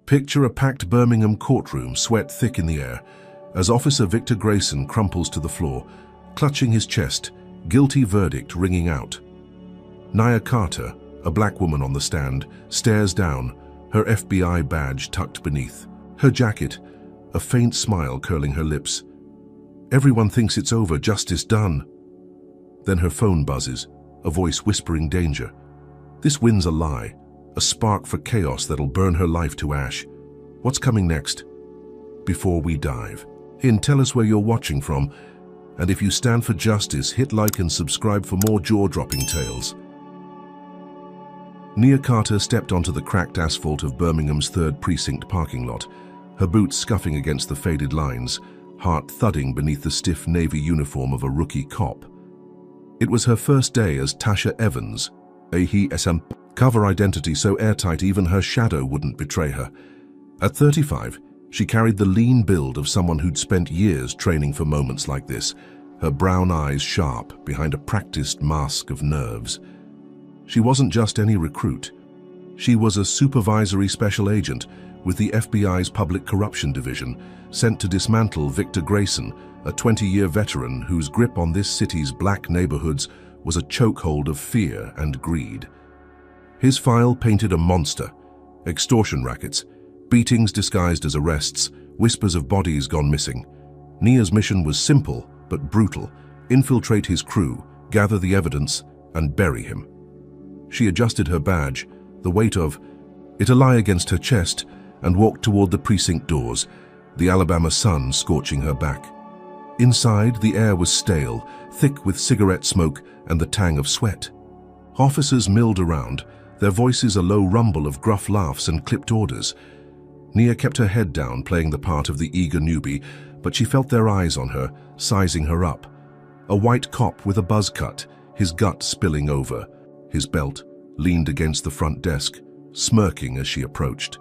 Picture a packed Birmingham courtroom, sweat thick in the air, as Officer Victor Grayson crumples to the floor, clutching his chest, guilty verdict ringing out. Nia Carter, a black woman on the stand, stares down, her FBI badge tucked beneath. Her jacket, a faint smile curling her lips. Everyone thinks it's over, justice done. Then her phone buzzes, a voice whispering danger. This win's a lie, a spark for chaos that'll burn her life to ash. What's coming next? Before we dive in, tell us where you're watching from, and if you stand for justice, hit like and subscribe for more jaw-dropping tales. Nia Carter stepped onto the cracked asphalt of Birmingham's 3rd Precinct parking lot, her boots scuffing against the faded lines, heart thudding beneath the stiff navy uniform of a rookie cop. It was her first day as Tasha Evans, a he-SM cover identity so airtight even her shadow wouldn't betray her. At 35, she carried the lean build of someone who'd spent years training for moments like this, her brown eyes sharp behind a practiced mask of nerves. She wasn't just any recruit. She was a supervisory special agent with the FBI's Public Corruption Division, sent to dismantle Victor Grayson, a 20-year veteran whose grip on this city's black neighborhoods was a chokehold of fear and greed. His file painted a monster: extortion rackets, beatings disguised as arrests, whispers of bodies gone missing. Nia's mission was simple but brutal: infiltrate his crew, gather the evidence, and bury him. She adjusted her badge, the weight of it a lie against her chest, and walked toward the precinct doors, the Alabama sun scorching her back. Inside, the air was stale, thick with cigarette smoke and the tang of sweat. Officers milled around, their voices a low rumble of gruff laughs and clipped orders. Nia kept her head down, playing the part of the eager newbie, but she felt their eyes on her, sizing her up. A white cop with a buzz cut, his gut spilling over. His belt leaned against the front desk, smirking as she approached.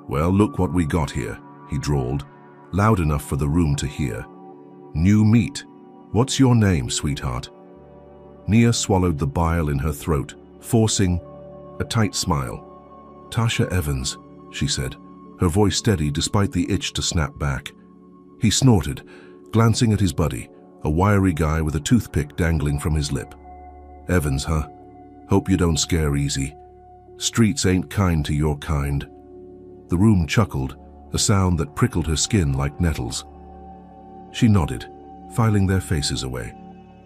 "Well, look what we got here," he drawled, loud enough for the room to hear. "New meat. What's your name, sweetheart?" Nia swallowed the bile in her throat, forcing a tight smile. "Tasha Evans," she said, her voice steady despite the itch to snap back. He snorted, glancing at his buddy, a wiry guy with a toothpick dangling from his lip. "Evans, huh? Hope you don't scare easy. Streets ain't kind to your kind." The room chuckled, a sound that prickled her skin like nettles. She nodded, filing their faces away,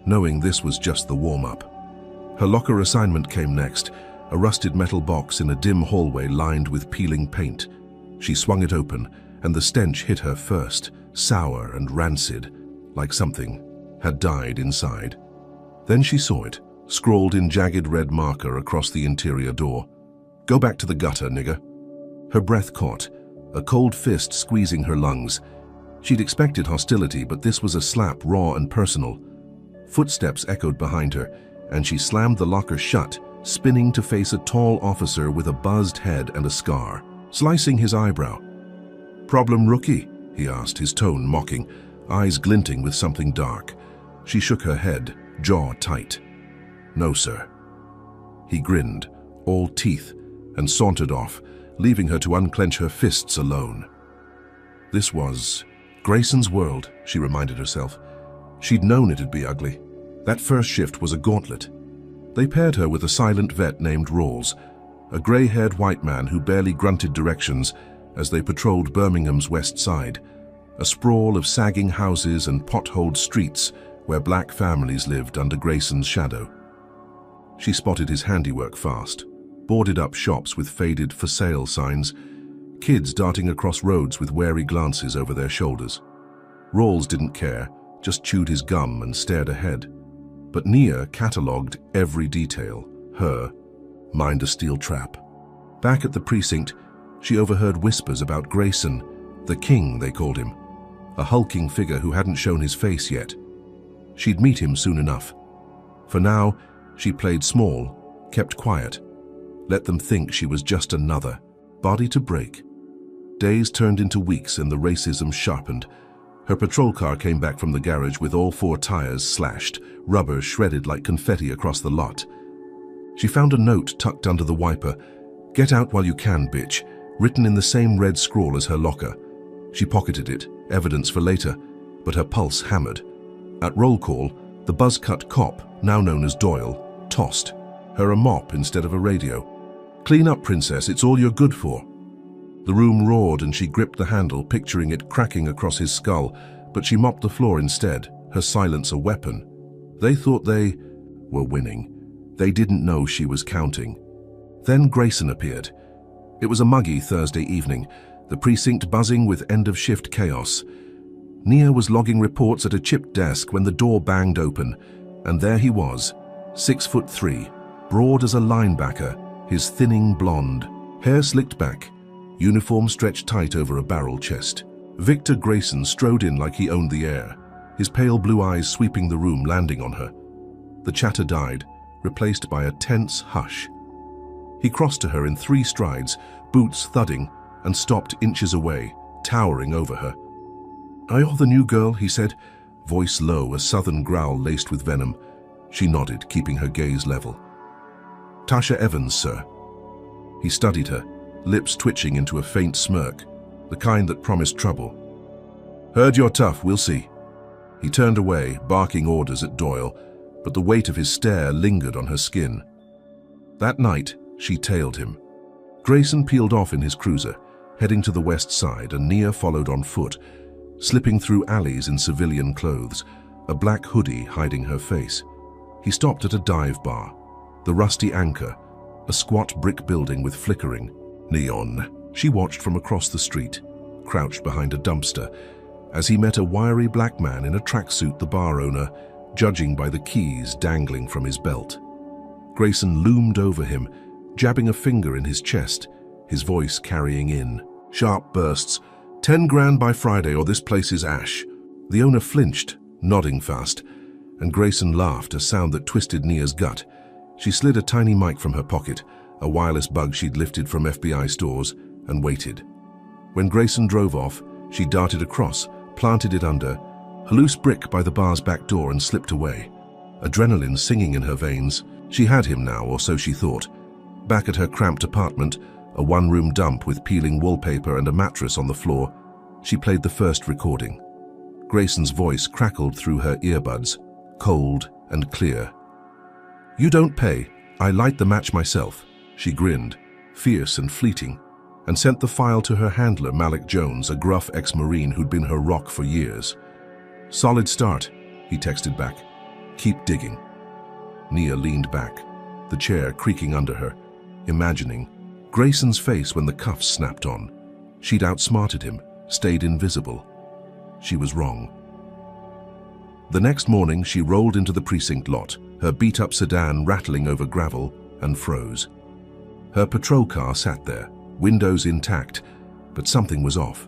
knowing this was just the warm-up. Her locker assignment came next, a rusted metal box in a dim hallway lined with peeling paint. She swung it open, and the stench hit her first, sour and rancid, like something had died inside. Then she saw it, scrawled in jagged red marker across the interior door. "Go back to the gutter, nigger." Her breath caught, a cold fist squeezing her lungs. She'd expected hostility, but this was a slap raw and personal. Footsteps echoed behind her, and she slammed the locker shut, spinning to face a tall officer with a buzzed head and a scar, slicing his eyebrow. "Problem, rookie?" he asked, his tone mocking, eyes glinting with something dark. She shook her head, jaw tight. "No, sir." He grinned, all teeth, and sauntered off, leaving her to unclench her fists alone. This was Grayson's world, she reminded herself. She'd known it'd be ugly. That first shift was a gauntlet. They paired her with a silent vet named Rawls, a gray-haired white man who barely grunted directions as they patrolled Birmingham's west side, a sprawl of sagging houses and potholed streets where black families lived under Grayson's shadow. She spotted his handiwork fast, boarded-up shops with faded "for sale" signs, kids darting across roads with wary glances over their shoulders. Rawls didn't care, just chewed his gum and stared ahead. But Nia catalogued every detail. Her, mind a steel trap. Back at the precinct, she overheard whispers about Grayson, the king they called him, a hulking figure who hadn't shown his face yet. She'd meet him soon enough. For now, she played small, kept quiet, let them think she was just another, body to break. Days turned into weeks and the racism sharpened. Her patrol car came back from the garage with all 4 tires slashed, rubber shredded like confetti across the lot. She found a note tucked under the wiper. "Get out while you can, bitch. written in the same red scrawl as her locker. She pocketed it, evidence for later, but her pulse hammered. At roll call, the buzz-cut cop, now known as Doyle, tossed her a mop instead of a radio. "Clean up, princess, it's all you're good for." The room roared and she gripped the handle, picturing it cracking across his skull, but she mopped the floor instead, her silence a weapon. They thought they were winning. They didn't know she was counting. Then Grayson appeared. It was a muggy Thursday evening, the precinct buzzing with end-of-shift chaos. Nia was logging reports at a chipped desk when the door banged open, and there he was, 6'3", broad as a linebacker, his thinning blonde, hair slicked back, uniform stretched tight over a barrel chest. Victor Grayson strode in like he owned the air, his pale blue eyes sweeping the room, landing on her. The chatter died, replaced by a tense hush. He crossed to her in 3 strides, boots thudding, and stopped inches away, towering over her. "Are you the new girl?" he said, voice low, a southern growl laced with venom. She nodded, keeping her gaze level. "Tasha Evans, sir." He studied her, lips twitching into a faint smirk, the kind that promised trouble. "Heard you're tough, we'll see." He turned away, barking orders at Doyle, but the weight of his stare lingered on her skin. That night, she tailed him. Grayson peeled off in his cruiser, heading to the west side, and Nia followed on foot, slipping through alleys in civilian clothes, a black hoodie hiding her face. He stopped at a dive bar, the Rusty Anchor, a squat brick building with flickering neon. She watched from across the street, crouched behind a dumpster, as he met a wiry black man in a tracksuit, the bar owner, judging by the keys dangling from his belt. Grayson loomed over him, jabbing a finger in his chest, his voice carrying in sharp bursts. 10 grand by Friday or this place is ash." The owner flinched, nodding fast, and Grayson laughed, a sound that twisted Nia's gut. She slid a tiny mic from her pocket, a wireless bug she'd lifted from FBI stores, and waited. When Grayson drove off, she darted across, planted it under a loose brick by the bar's back door, and slipped away. Adrenaline singing in her veins. She had him now, or so she thought. Back at her cramped apartment, a one-room dump with peeling wallpaper and a mattress on the floor, she played the first recording. Grayson's voice crackled through her earbuds, cold and clear. "You don't pay. I light the match myself." She grinned, fierce and fleeting, and sent the file to her handler, Malik Jones, a gruff ex-Marine who'd been her rock for years. "Solid start," he texted back. "Keep digging." Nia leaned back, the chair creaking under her, imagining Grayson's face when the cuffs snapped on. She'd outsmarted him, stayed invisible. She was wrong. The next morning, she rolled into the precinct lot, her beat-up sedan rattling over gravel, and froze. Her patrol car sat there, windows intact, but something was off.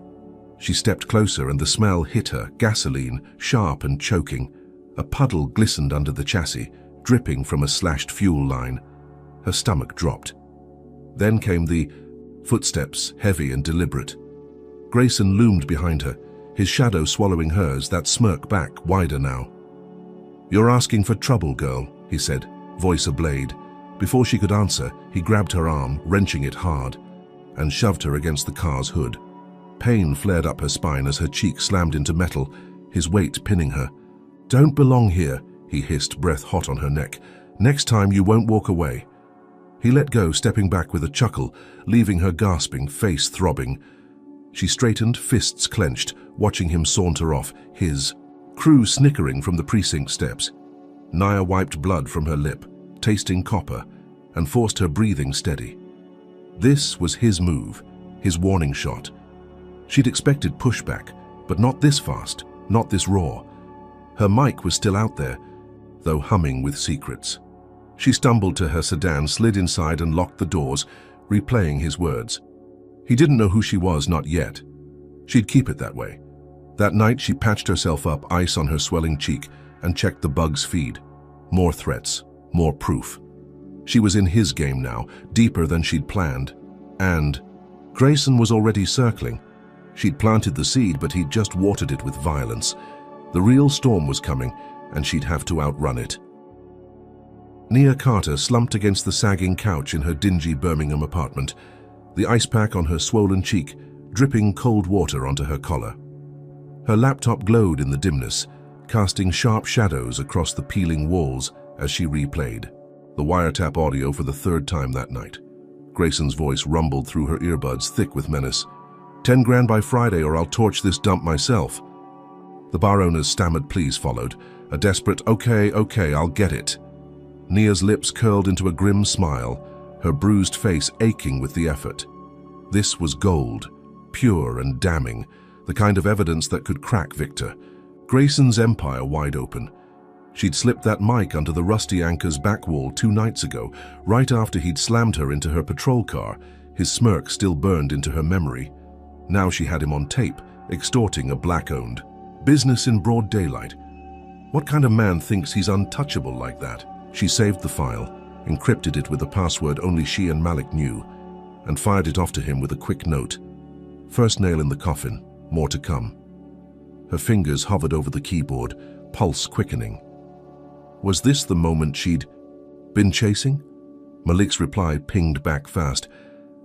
She stepped closer and the smell hit her, gasoline, sharp and choking. A puddle glistened under the chassis, dripping from a slashed fuel line. Her stomach dropped. Then came the footsteps, heavy and deliberate. Grayson loomed behind her, his shadow swallowing hers, that smirk back, wider now. "You're asking for trouble, girl," he said, voice ablade. Before she could answer, he grabbed her arm, wrenching it hard, and shoved her against the car's hood. Pain flared up her spine as her cheek slammed into metal, his weight pinning her. "Don't belong here," he hissed, breath hot on her neck. "Next time you won't walk away." He let go, stepping back with a chuckle, leaving her gasping, face throbbing. She straightened, fists clenched, watching him saunter off, his crew snickering from the precinct steps. Nia wiped blood from her lip, tasting copper, and forced her breathing steady. This was his move, his warning shot. She'd expected pushback, but not this fast, not this raw. Her mic was still out there, though humming with secrets. She stumbled to her sedan, slid inside and locked the doors, replaying his words. He didn't know who she was, not yet. She'd keep it that way. That night she patched herself up, ice on her swelling cheek, and checked the bug's feed. More threats, more proof. She was in his game now, deeper than she'd planned. And Grayson was already circling. She'd planted the seed, but he'd just watered it with violence. The real storm was coming, and she'd have to outrun it. Nia Carter slumped against the sagging couch in her dingy Birmingham apartment. the ice pack on her swollen cheek dripping cold water onto her collar. Her laptop glowed in the dimness, casting sharp shadows across the peeling walls as she replayed the wiretap audio for the third time that night. Grayson's voice rumbled through her earbuds, thick with menace. 10 grand by Friday or I'll torch this dump myself. The bar owner's stammered pleas followed, a desperate, okay, I'll get it. Nia's lips curled into a grim smile, her bruised face aching with the effort. This was gold, pure and damning, the kind of evidence that could crack Victor. Grayson's empire wide open. She'd slipped that mic under the rusty anchor's back wall 2 nights ago, right after he'd slammed her into her patrol car, his smirk still burned into her memory. Now she had him on tape, extorting a black-owned business in broad daylight. What kind of man thinks he's untouchable like that? She saved the file, encrypted it with a password only she and Malik knew, and fired it off to him with a quick note. First nail in the coffin, more to come. Her fingers hovered over the keyboard, pulse quickening. Was this the moment she'd been chasing? Malik's reply pinged back fast.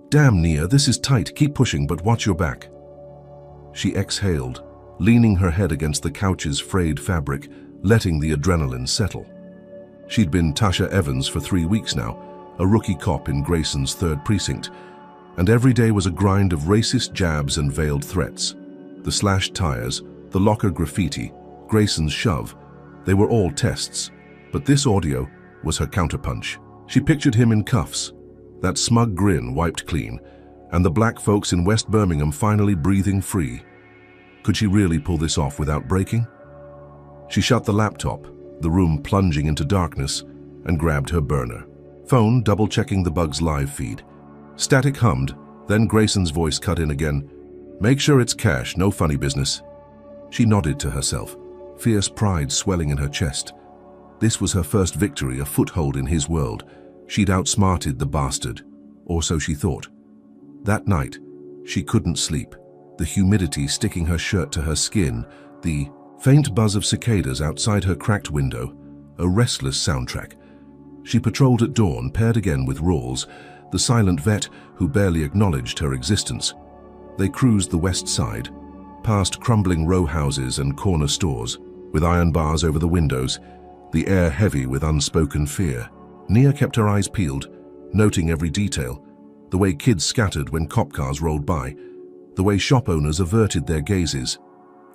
Damn, Nia, this is tight. Keep pushing, but watch your back. She exhaled, leaning her head against the couch's frayed fabric, letting the adrenaline settle. She'd been Tasha Evans for 3 weeks now, a rookie cop in Grayson's 3rd precinct, and every day was a grind of racist jabs and veiled threats. The slashed tires, the locker graffiti, Grayson's shove, they were all tests. But this audio was her counterpunch. She pictured him in cuffs, that smug grin wiped clean, and the black folks in West Birmingham finally breathing free. Could she really pull this off without breaking? She shut the laptop, the room plunging into darkness, and grabbed her burner. Phone double-checking the bug's live feed. Static hummed, then Grayson's voice cut in again. Make sure it's cash, no funny business. She nodded to herself, fierce pride swelling in her chest. This was her first victory, a foothold in his world. She'd outsmarted the bastard, or so she thought. That night, she couldn't sleep, the humidity sticking her shirt to her skin, the faint buzz of cicadas outside her cracked window, a restless soundtrack. She patrolled at dawn, paired again with Rawls, the silent vet who barely acknowledged her existence. They cruised the west side, past crumbling row houses and corner stores, with iron bars over the windows, the air heavy with unspoken fear. Nia kept her eyes peeled, noting every detail, the way kids scattered when cop cars rolled by, the way shop owners averted their gazes.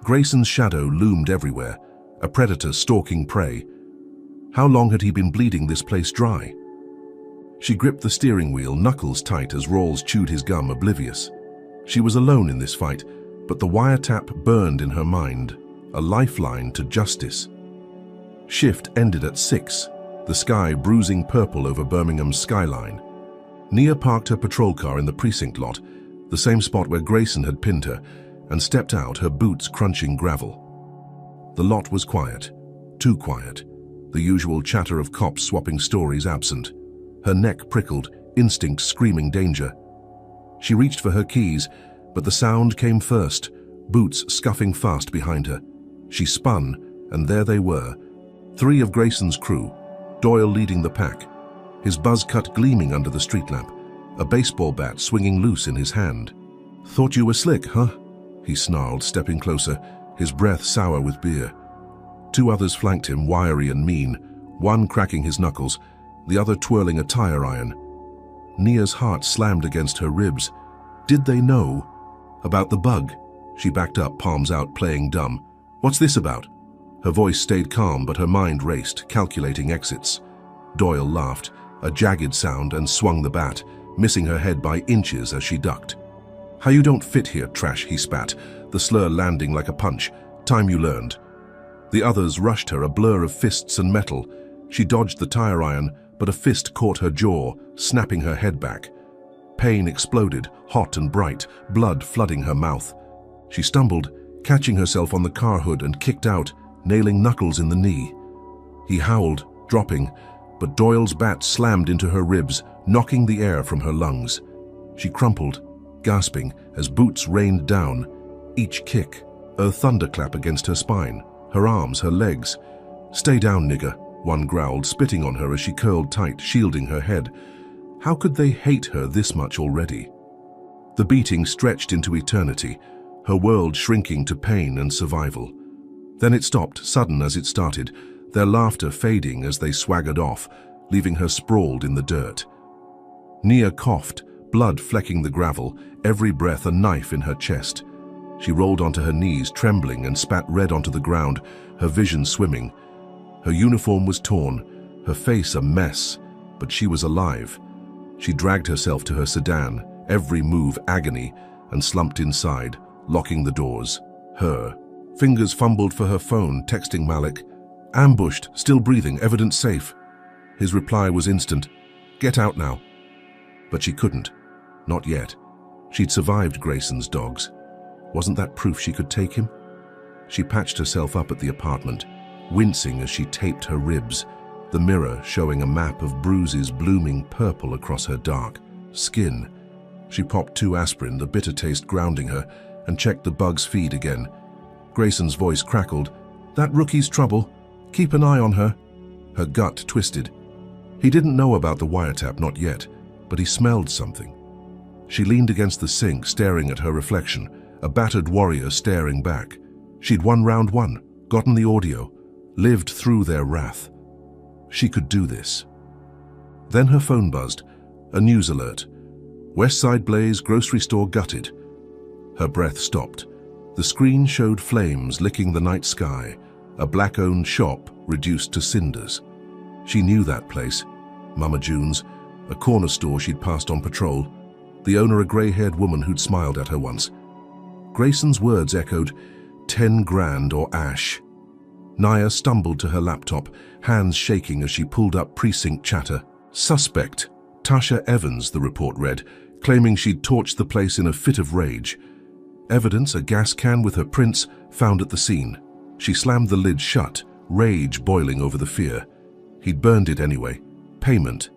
Grayson's shadow loomed everywhere, a predator stalking prey. How long had he been bleeding this place dry? She gripped the steering wheel, knuckles tight as Rawls chewed his gum, oblivious. She was alone in this fight, but the wiretap burned in her mind, a lifeline to justice. Shift ended at 6, the sky bruising purple over Birmingham's skyline. Nia parked her patrol car in the precinct lot, the same spot where Grayson had pinned her, and stepped out, her boots crunching gravel. The lot was quiet, too quiet, the usual chatter of cops swapping stories absent. Her neck prickled, instinct screaming danger. She reached for her keys, but the sound came first, boots scuffing fast behind her. She spun, and there they were, 3 of Grayson's crew, Doyle leading the pack, his buzz cut gleaming under the street lamp, a baseball bat swinging loose in his hand. "Thought you were slick, huh?" he snarled, stepping closer, his breath sour with beer. 2 others flanked him, wiry and mean, one cracking his knuckles, the other twirling a tire iron. Nia's heart slammed against her ribs. Did they know about the bug? She backed up, palms out, playing dumb. "What's this about?" Her voice stayed calm, but her mind raced, calculating exits. Doyle laughed, a jagged sound, and swung the bat, missing her head by inches as she ducked. "How you don't fit here, trash," he spat, the slur landing like a punch. "Time you learned." The others rushed her, a blur of fists and metal. She dodged the tire iron, but a fist caught her jaw, snapping her head back. Pain exploded, hot and bright, blood flooding her mouth. She stumbled, catching herself on the car hood, and kicked out, nailing knuckles in the knee. He howled, dropping, but Doyle's bat slammed into her ribs, knocking the air from her lungs. She crumpled, gasping, as boots rained down, each kick a thunderclap against her spine, her arms, her legs. "Stay down, nigger," one growled, spitting on her as she curled tight, shielding her head. How could they hate her this much already? The beating stretched into eternity, her world shrinking to pain and survival. Then it stopped, sudden as it started, their laughter fading as they swaggered off, leaving her sprawled in the dirt. Nia coughed, blood flecking the gravel, every breath a knife in her chest. She rolled onto her knees, trembling, and spat red onto the ground, her vision swimming. Her uniform was torn, her face a mess, but she was alive. She dragged herself to her sedan, every move agony, and slumped inside, locking the doors. Her fingers fumbled for her phone, texting Malik. Ambushed, still breathing, evidence safe. His reply was instant. Get out now. But she couldn't. Not yet. She'd survived Grayson's dogs. Wasn't that proof she could take him? She patched herself up at the apartment, wincing as she taped her ribs, the mirror showing a map of bruises blooming purple across her dark skin. She popped 2 aspirin, the bitter taste grounding her, and checked the bug's feed again. Grayson's voice crackled. That rookie's trouble. Keep an eye on her. Her gut twisted. He didn't know about the wiretap, not yet, but he smelled something. She leaned against the sink, staring at her reflection, a battered warrior staring back. She'd won round 1, gotten the audio, lived through their wrath. She could do this. Then her phone buzzed, a news alert. Westside Blaze grocery store gutted. Her breath stopped. The screen showed flames licking the night sky, a black-owned shop reduced to cinders. She knew that place, Mama June's, a corner store she'd passed on patrol, the owner a grey-haired woman who'd smiled at her once. Grayson's words echoed, 10 grand or ash. Nia stumbled to her laptop, hands shaking as she pulled up precinct chatter. Suspect, Tasha Evans, the report read, claiming she'd torched the place in a fit of rage. Evidence, a gas can with her prints, found at the scene. She slammed the lid shut, rage boiling over the fear. He'd burned it anyway. Payment.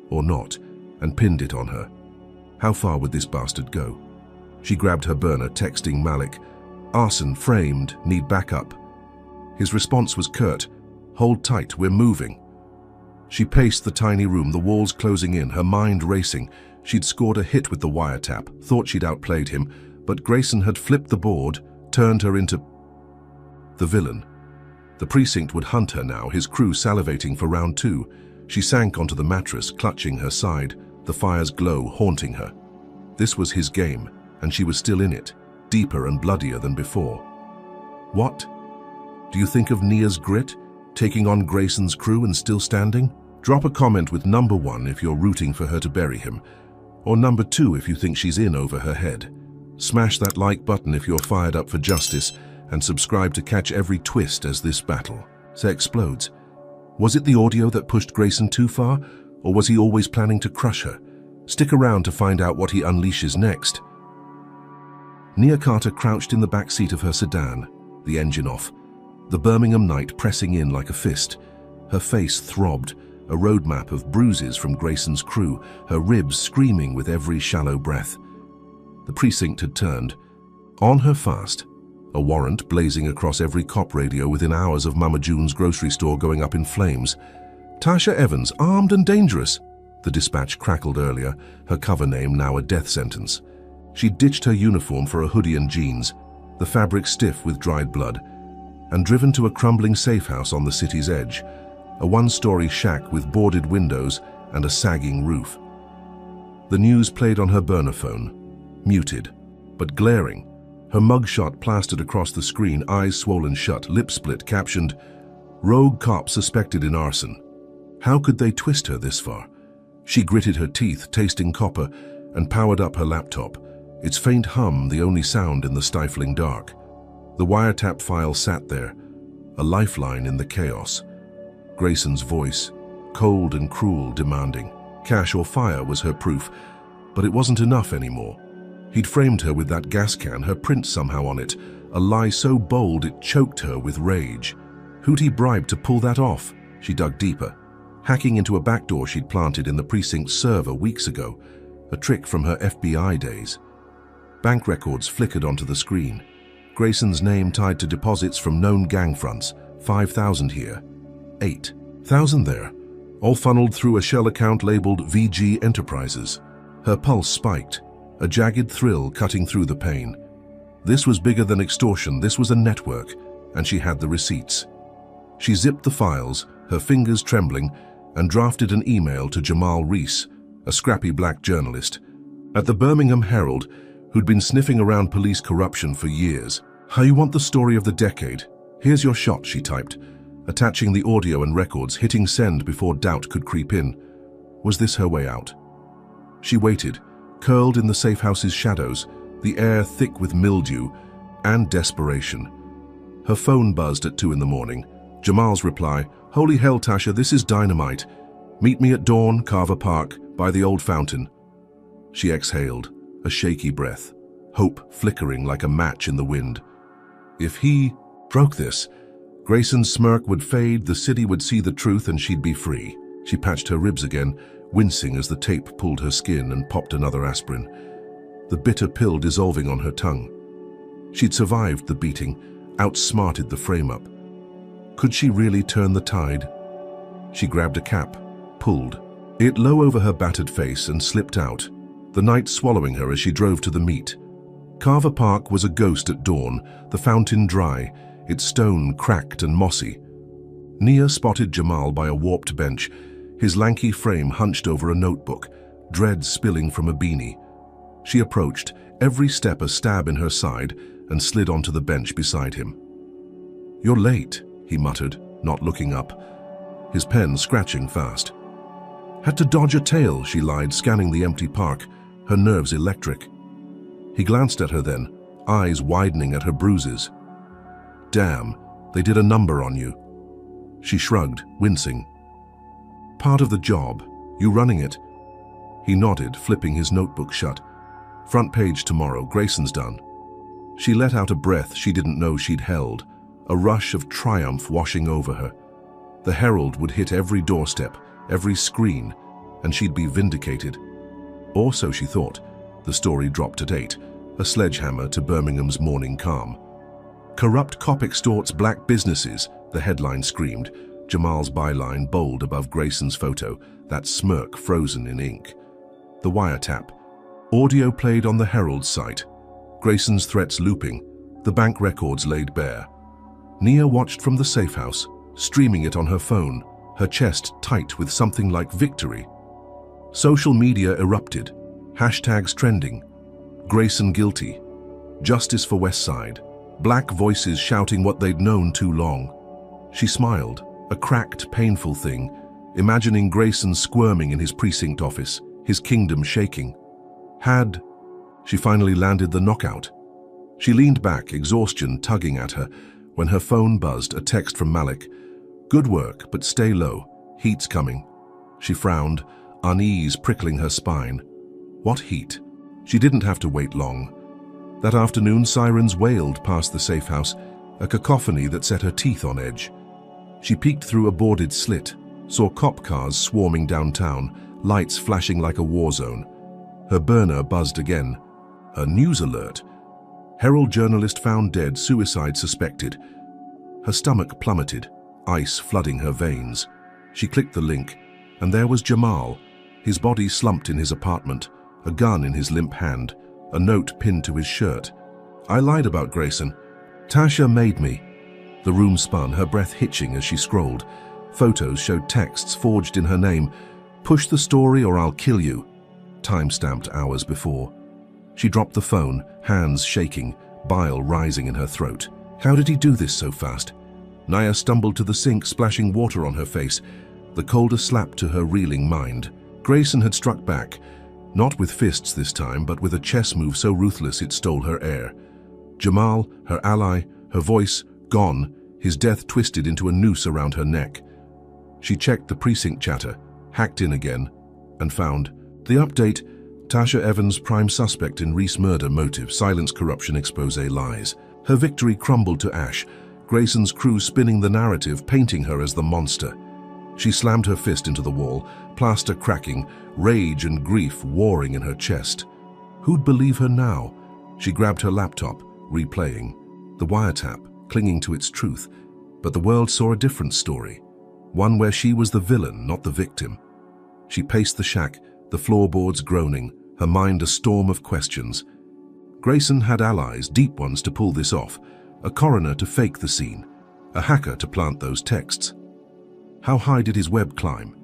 Or not, and pinned it on her. How far would this bastard go? She grabbed her burner, texting Malik. Arson framed, need backup. His response was curt. Hold tight, we're moving. She paced the tiny room, the walls closing in, her mind racing. She'd scored a hit with the wiretap, thought she'd outplayed him, but Grayson had flipped the board, turned her into the villain. The precinct would hunt her now, his crew salivating for round 2. She sank onto the mattress, clutching her side, the fire's glow haunting her. This was his game, and she was still in it, deeper and bloodier than before. What? Do you think of Nia's grit, taking on Grayson's crew and still standing? Drop a comment with number 1 if you're rooting for her to bury him, or number 2 if you think she's in over her head. Smash that like button if you're fired up for justice, and subscribe to catch every twist as this battle explodes. Was it the audio that pushed Grayson too far, or was he always planning to crush her? Stick around to find out what he unleashes next. Nia Carter crouched in the back seat of her sedan, the engine off, the Birmingham night pressing in like a fist. Her face throbbed, a roadmap of bruises from Grayson's crew, her ribs screaming with every shallow breath. The precinct had turned. On her fast, a warrant blazing across every cop radio within hours of Mama June's grocery store going up in flames. Tasha Evans, armed and dangerous. The dispatch crackled earlier, her cover name now a death sentence. She ditched her uniform for a hoodie and jeans, the fabric stiff with dried blood, and driven to a crumbling safe house on the city's edge, a 1-story shack with boarded windows and a sagging roof. The news played on her burner phone, muted, but glaring, her mugshot plastered across the screen, eyes swollen shut, lip split, captioned, "Rogue cop suspected in arson." How could they twist her this far? She gritted her teeth, tasting copper, and powered up her laptop, its faint hum the only sound in the stifling dark. The wiretap file sat there, a lifeline in the chaos. Grayson's voice, cold and cruel, demanding. Cash or fire was her proof, but it wasn't enough anymore. He'd framed her with that gas can, her print somehow on it, a lie so bold it choked her with rage. Who'd he bribe to pull that off? She dug deeper, hacking into a backdoor she'd planted in the precinct's server weeks ago, a trick from her FBI days. Bank records flickered onto the screen. Grayson's name tied to deposits from known gang fronts, 5,000 here, 8,000 there, all funneled through a shell account labeled VG Enterprises. Her pulse spiked, a jagged thrill cutting through the pain. This was bigger than extortion, this was a network, and she had the receipts. She zipped the files, her fingers trembling, and drafted an email to Jamal Reese, a scrappy black journalist, at the Birmingham Herald, who'd been sniffing around police corruption for years. "How you want the story of the decade? Here's your shot," she typed, attaching the audio and records, hitting send before doubt could creep in. Was this her way out? She waited, curled in the safe house's shadows, the air thick with mildew and desperation. Her phone buzzed at 2 in the morning. Jamal's reply, "Holy hell, Tasha, this is dynamite. Meet me at dawn, Carver Park, by the old fountain." She exhaled, a shaky breath, hope flickering like a match in the wind. If he broke this, Grayson's smirk would fade, the city would see the truth, and she'd be free. She patched her ribs again, wincing as the tape pulled her skin, and popped another aspirin, the bitter pill dissolving on her tongue. She'd survived the beating, outsmarted the frame-up. Could she really turn the tide? She grabbed a cap, pulled it low over her battered face, and slipped out, the night swallowing her as she drove to the meet. Carver Park was a ghost at dawn, the fountain dry, its stone cracked and mossy. Nia spotted Jamal by a warped bench, his lanky frame hunched over a notebook, dread spilling from a beanie. She approached, every step a stab in her side, and slid onto the bench beside him. "You're late," he muttered, not looking up, his pen scratching fast. "Had to dodge a tail," she lied, scanning the empty park, her nerves electric. He glanced at her then, eyes widening at her bruises. "Damn, they did a number on you." She shrugged, wincing. "Part of the job. You running it?" He nodded, flipping his notebook shut. "Front page tomorrow, Grayson's done." She let out a breath she didn't know she'd held, a rush of triumph washing over her. The Herald would hit every doorstep, every screen, and she'd be vindicated. Or so she thought. The story dropped at 8, a sledgehammer to Birmingham's morning calm. "Corrupt cop extorts black businesses," the headline screamed, Jamal's byline bold above Grayson's photo, that smirk frozen in ink. The wiretap. Audio played on the Herald's site. Grayson's threats looping, the bank records laid bare. Nia watched from the safe house, streaming it on her phone, her chest tight with something like victory. Social media erupted, hashtags trending. Grayson guilty. Justice for West Side. Black voices shouting what they'd known too long. She smiled, a cracked, painful thing, imagining Grayson squirming in his precinct office, his kingdom shaking. She finally landed the knockout. She leaned back, exhaustion tugging at her, when her phone buzzed, a text from Malik. "Good work, but stay low. Heat's coming." She frowned, unease prickling her spine. What heat? She didn't have to wait long. That afternoon, sirens wailed past the safe house, a cacophony that set her teeth on edge. She peeked through a boarded slit, saw cop cars swarming downtown, lights flashing like a war zone. Her burner buzzed again. A news alert. Herald journalist found dead, suicide suspected. Her stomach plummeted, ice flooding her veins. She clicked the link, and there was Jamal, his body slumped in his apartment, a gun in his limp hand, a note pinned to his shirt. "I lied about Grayson. Tasha made me." The room spun, her breath hitching as she scrolled. Photos showed texts forged in her name. "Push the story or I'll kill you." Time-stamped hours before. She dropped the phone, hands shaking, bile rising in her throat. How did he do this so fast? Nia stumbled to the sink, splashing water on her face, the colder slap to her reeling mind. Grayson had struck back, not with fists this time, but with a chess move so ruthless it stole her air. Jamal, her ally, her voice, gone, his death twisted into a noose around her neck. She checked the precinct chatter, hacked in again, and found the update: Tasha Evans, prime suspect in Reese murder, motive, silence, corruption, expose, lies. Her victory crumbled to ash, Grayson's crew spinning the narrative, painting her as the monster. She slammed her fist into the wall, plaster cracking, rage and grief warring in her chest. Who'd believe her now? She grabbed her laptop, replaying. The wiretap, clinging to its truth. But the world saw a different story. One where she was the villain, not the victim. She paced the shack, the floorboards groaning, her mind a storm of questions. Grayson had allies, deep ones, to pull this off, a coroner to fake the scene, a hacker to plant those texts. How high did his web climb?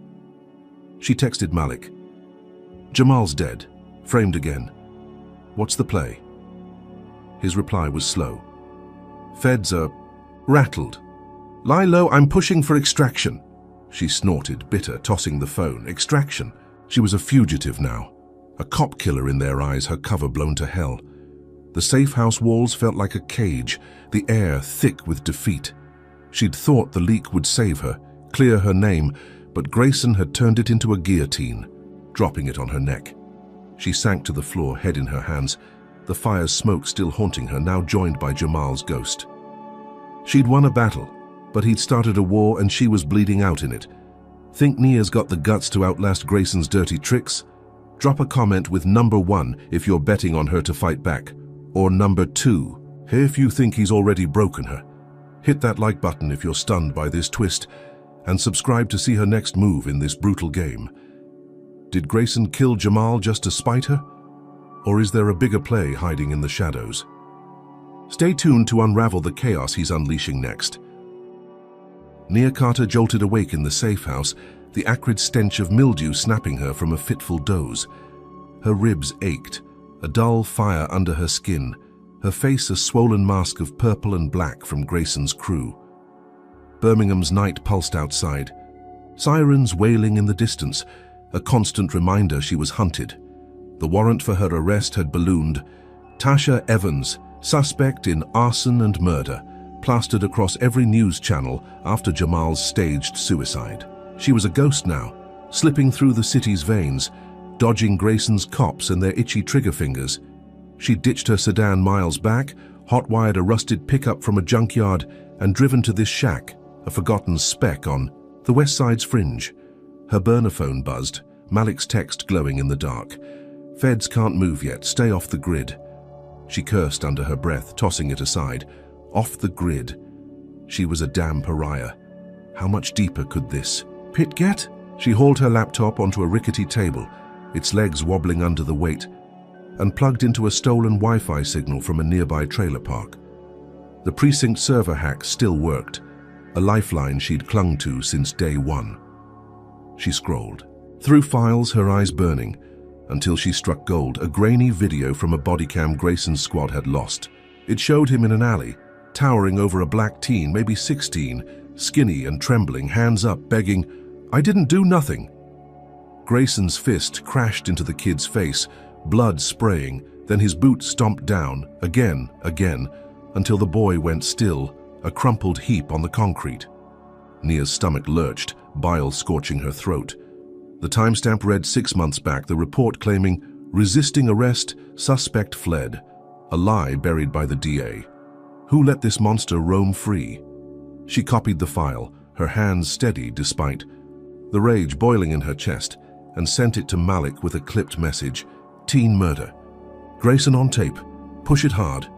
She texted Malik. "Jamal's dead, framed again. What's the play?" His reply was slow. "Feds are rattled. Lie low, I'm pushing for extraction." She snorted, bitter, tossing the phone. Extraction? She was a fugitive now. A cop killer in their eyes, her cover blown to hell. The safe house walls felt like a cage, the air thick with defeat. She'd thought the leak would save her, clear her name, but Grayson had turned it into a guillotine, dropping it on her neck. She sank to the floor, head in her hands, the fire's smoke still haunting her, now joined by Jamal's ghost. She'd won a battle, but he'd started a war and she was bleeding out in it. Think Nia's got the guts to outlast Grayson's dirty tricks? Drop a comment with number 1 if you're betting on her to fight back, or number 2 if you think he's already broken her. Hit that like button if you're stunned by this twist, and subscribe to see her next move in this brutal game. Did Grayson kill Jamal just to spite her? Or is there a bigger play hiding in the shadows? Stay tuned to unravel the chaos he's unleashing next. Nia Carter jolted awake in the safe house, the acrid stench of mildew snapping her from a fitful doze. Her ribs ached, a dull fire under her skin, her face a swollen mask of purple and black from Grayson's crew. Birmingham's night pulsed outside, sirens wailing in the distance, a constant reminder she was hunted. The warrant for her arrest had ballooned. Tasha Evans, suspect in arson and murder, plastered across every news channel after Jamal's staged suicide. She was a ghost now, slipping through the city's veins, dodging Grayson's cops and their itchy trigger fingers. She ditched her sedan miles back, hot-wired a rusted pickup from a junkyard, and driven to this shack, a forgotten speck on the West Side's fringe. Her burner phone buzzed, Malik's text glowing in the dark. "Feds can't move yet, stay off the grid." She cursed under her breath, tossing it aside. Off the grid. She was a damn pariah. How much deeper could this pit get? She hauled her laptop onto a rickety table, its legs wobbling under the weight, and plugged into a stolen Wi-Fi signal from a nearby trailer park. The precinct server hack still worked, a lifeline she'd clung to since day one. She scrolled through files, her eyes burning, until she struck gold, a grainy video from a bodycam Grayson's squad had lost. It showed him in an alley, towering over a black teen, maybe 16, skinny and trembling, hands up, begging, "I didn't do nothing." Grayson's fist crashed into the kid's face, blood spraying, then his boot stomped down, again, until the boy went still, a crumpled heap on the concrete. Nia's stomach lurched, bile scorching her throat. The timestamp read 6 months back, the report claiming, "Resisting arrest, suspect fled." A lie buried by the DA. Who let this monster roam free? She copied the file, her hands steady despite the rage boiling in her chest, and sent it to Malik with a clipped message. "Teen murder. Grayson on tape. Push it hard."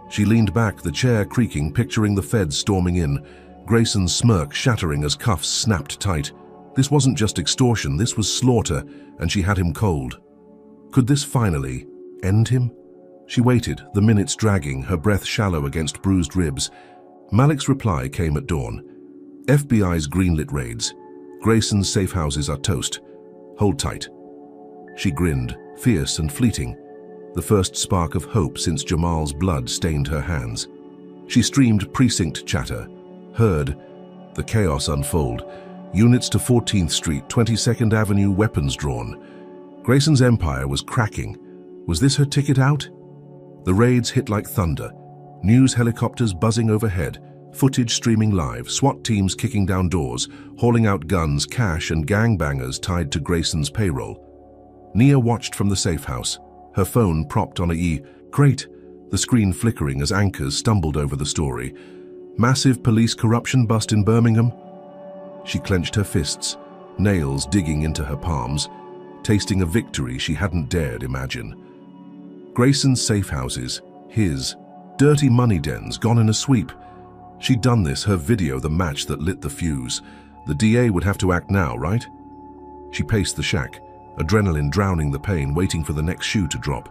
She leaned back, the chair creaking, picturing the feds storming in, Grayson's smirk shattering as cuffs snapped tight. This wasn't just extortion, this was slaughter, and she had him cold. Could this finally end him? She waited, the minutes dragging, her breath shallow against bruised ribs. Malik's reply came at dawn. "FBI's greenlit raids. Grayson's safe houses are toast. Hold tight." She grinned, fierce and fleeting, the first spark of hope since Jamal's blood stained her hands. She streamed precinct chatter, heard the chaos unfold. Units to 14th Street, 22nd Avenue, weapons drawn. Grayson's empire was cracking. Was this her ticket out? The raids hit like thunder. News helicopters buzzing overhead, footage streaming live, SWAT teams kicking down doors, hauling out guns, cash, and gangbangers tied to Grayson's payroll. Nia watched from the safe house, her phone propped on a crate, the screen flickering as anchors stumbled over the story. Massive police corruption bust in Birmingham? She clenched her fists, nails digging into her palms, tasting a victory she hadn't dared imagine. Grayson's safe houses, his, dirty money dens gone in a sweep. She'd done this, her video the match that lit the fuse. The DA would have to act now, right? She paced the shack, adrenaline drowning the pain, waiting for the next shoe to drop.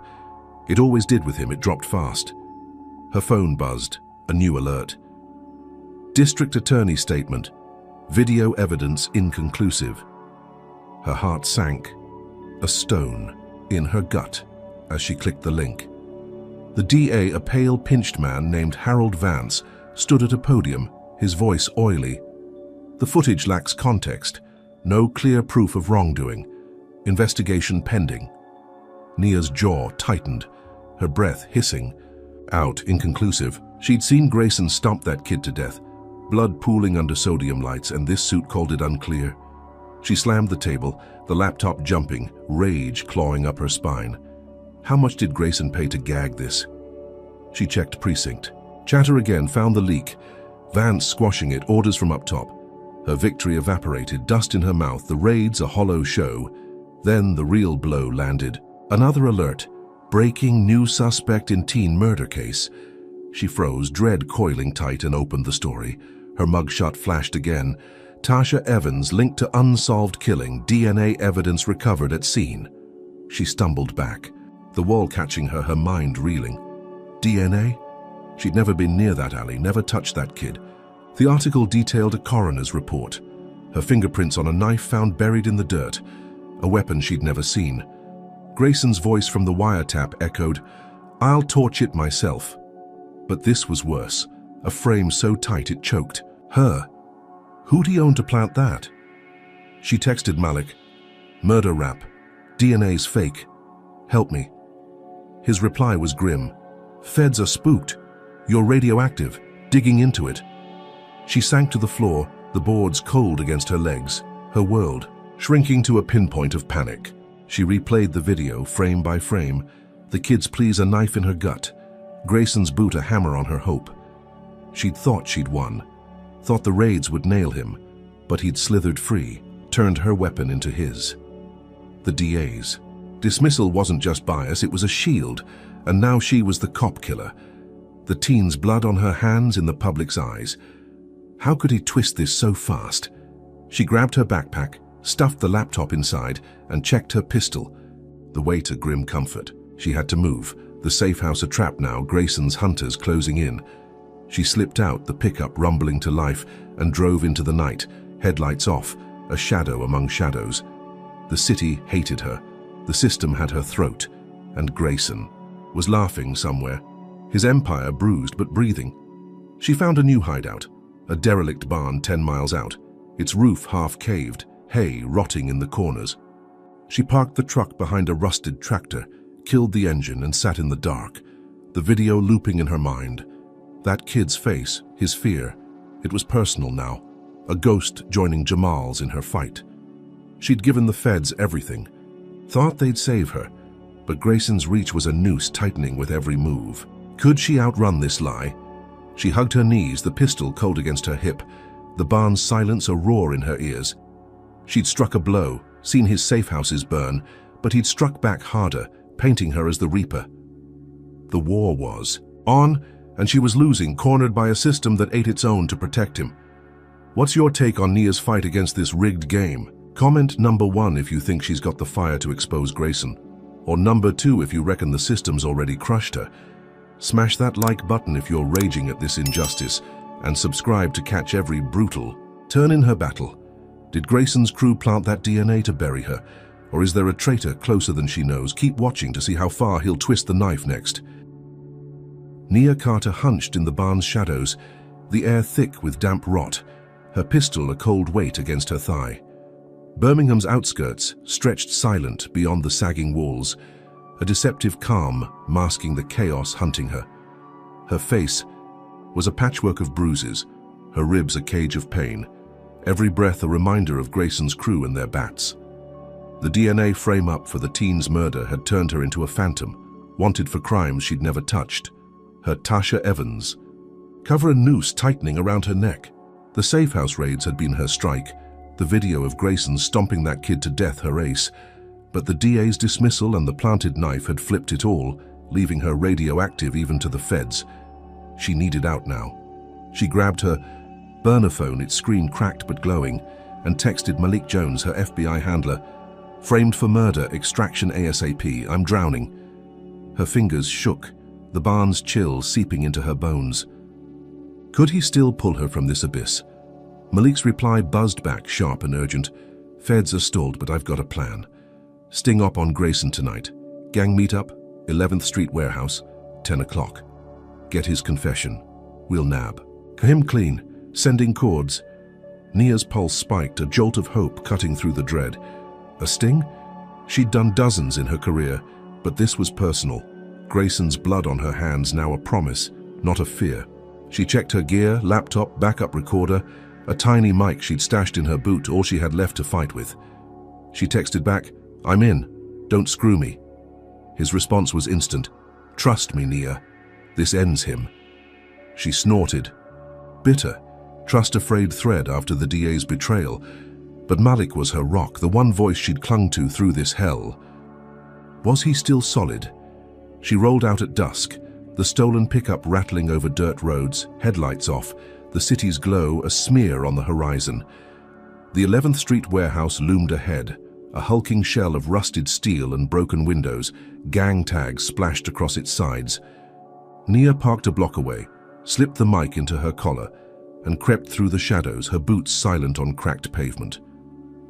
It always did with him, it dropped fast. Her phone buzzed, a new alert. District Attorney statement, video evidence inconclusive. Her heart sank, a stone in her gut, as she clicked the link. The DA, a pale, pinched man named Harold Vance, stood at a podium, his voice oily. The footage lacks context, no clear proof of wrongdoing. Investigation pending. Nia's jaw tightened, her breath hissing. Out, inconclusive. She'd seen Grayson stomp that kid to death, blood pooling under sodium lights, and this suit called it unclear. She slammed the table, the laptop jumping, rage clawing up her spine. How much did Grayson pay to gag this? She checked precinct. Chatter again, found the leak. Vance squashing it, orders from up top. Her victory evaporated, dust in her mouth, the raids a hollow show. Then the real blow landed. Another alert. Breaking, new suspect in teen murder case. She froze, dread coiling tight, and opened the story. Her mugshot flashed again. Tasha Evans linked to unsolved killing, DNA evidence recovered at scene. She stumbled back, the wall catching her, her mind reeling. DNA? She'd never been near that alley, never touched that kid. The article detailed a coroner's report. Her fingerprints on a knife found buried in the dirt, a weapon she'd never seen. Grayson's voice from the wiretap echoed, "I'll torch it myself." But this was worse, a frame so tight it choked. Her. Who'd he own to plant that? She texted Malik, "Murder rap. DNA's fake. Help me." His reply was grim. "Feds are spooked. You're radioactive. Digging into it." She sank to the floor, the boards cold against her legs, her world shrinking to a pinpoint of panic. She replayed the video, frame by frame, the kid's pleas a knife in her gut, Grayson's boot a hammer on her hope. She'd thought she'd won, thought the raids would nail him, but he'd slithered free, turned her weapon into his. The DA's dismissal wasn't just bias, it was a shield, and now she was the cop killer. The teen's blood on her hands, in the public's eyes. How could he twist this so fast? She grabbed her backpack, stuffed the laptop inside, and checked her pistol. The weight a grim comfort. She had to move, the safe house a trap now, Grayson's hunters closing in. She slipped out, the pickup rumbling to life, and drove into the night, headlights off, a shadow among shadows. The city hated her, the system had her throat, and Grayson was laughing somewhere, his empire bruised but breathing. She found a new hideout, a derelict barn 10 miles out, its roof half caved, hay rotting in the corners. She parked the truck behind a rusted tractor, killed the engine, and sat in the dark, the video looping in her mind. That kid's face, his fear, it was personal now, a ghost joining Jamal's in her fight. She'd given the feds everything, thought they'd save her, but Grayson's reach was a noose tightening with every move. Could she outrun this lie? She hugged her knees, the pistol cold against her hip, the barn's silence a roar in her ears. She'd struck a blow, seen his safe houses burn, but he'd struck back harder, painting her as the Reaper. The war was on, and she was losing, cornered by a system that ate its own to protect him. What's your take on Nia's fight against this rigged game? Comment number 1 if you think she's got the fire to expose Grayson, or number 2 if you reckon the system's already crushed her. Smash that like button if you're raging at this injustice, and subscribe to catch every brutal turn in her battle. Did Grayson's crew plant that DNA to bury her, or is there a traitor closer than she knows? Keep watching to see how far he'll twist the knife next. Nia Carter hunched in the barn's shadows, the air thick with damp rot, her pistol a cold weight against her thigh. Birmingham's outskirts stretched silent beyond the sagging walls, a deceptive calm masking the chaos hunting her. Her face was a patchwork of bruises, her ribs a cage of pain, every breath a reminder of Grayson's crew and their bats. The DNA frame-up for the teen's murder had turned her into a phantom, wanted for crimes she'd never touched. Her Tasha Evans. Cover a noose tightening around her neck. The safe house raids had been her strike, the video of Grayson stomping that kid to death her ace, but the DA's dismissal and the planted knife had flipped it all, leaving her radioactive even to the feds. She needed out now. She grabbed her burner phone, its screen cracked but glowing, and texted Malik Jones, her FBI handler, Framed for murder, extraction ASAP, I'm drowning. Her fingers shook, the Barnes chill seeping into her bones. Could he still pull her from this abyss? Malik's reply buzzed back, sharp and urgent. Feds are stalled, but I've got a plan. Sting up on Grayson tonight. Gang meetup, 11th Street warehouse, 10 o'clock. Get his confession. We'll nab him clean, sending cords. Nia's pulse spiked, a jolt of hope cutting through the dread. A sting? She'd done dozens in her career, but this was personal. Grayson's blood on her hands, now a promise, not a fear. She checked her gear, laptop, backup recorder, a tiny mic she'd stashed in her boot, all she had left to fight with. She texted back, I'm in. Don't screw me. His response was instant. Trust me, Nia. This ends him. She snorted. Bitter, trust-afraid thread after the DA's betrayal. But Malik was her rock, the one voice she'd clung to through this hell. Was he still solid? She rolled out at dusk, the stolen pickup rattling over dirt roads, headlights off, the city's glow a smear on the horizon. The 11th Street warehouse loomed ahead, a hulking shell of rusted steel and broken windows, gang tags splashed across its sides. Nia parked a block away, slipped the mic into her collar, and crept through the shadows, her boots silent on cracked pavement.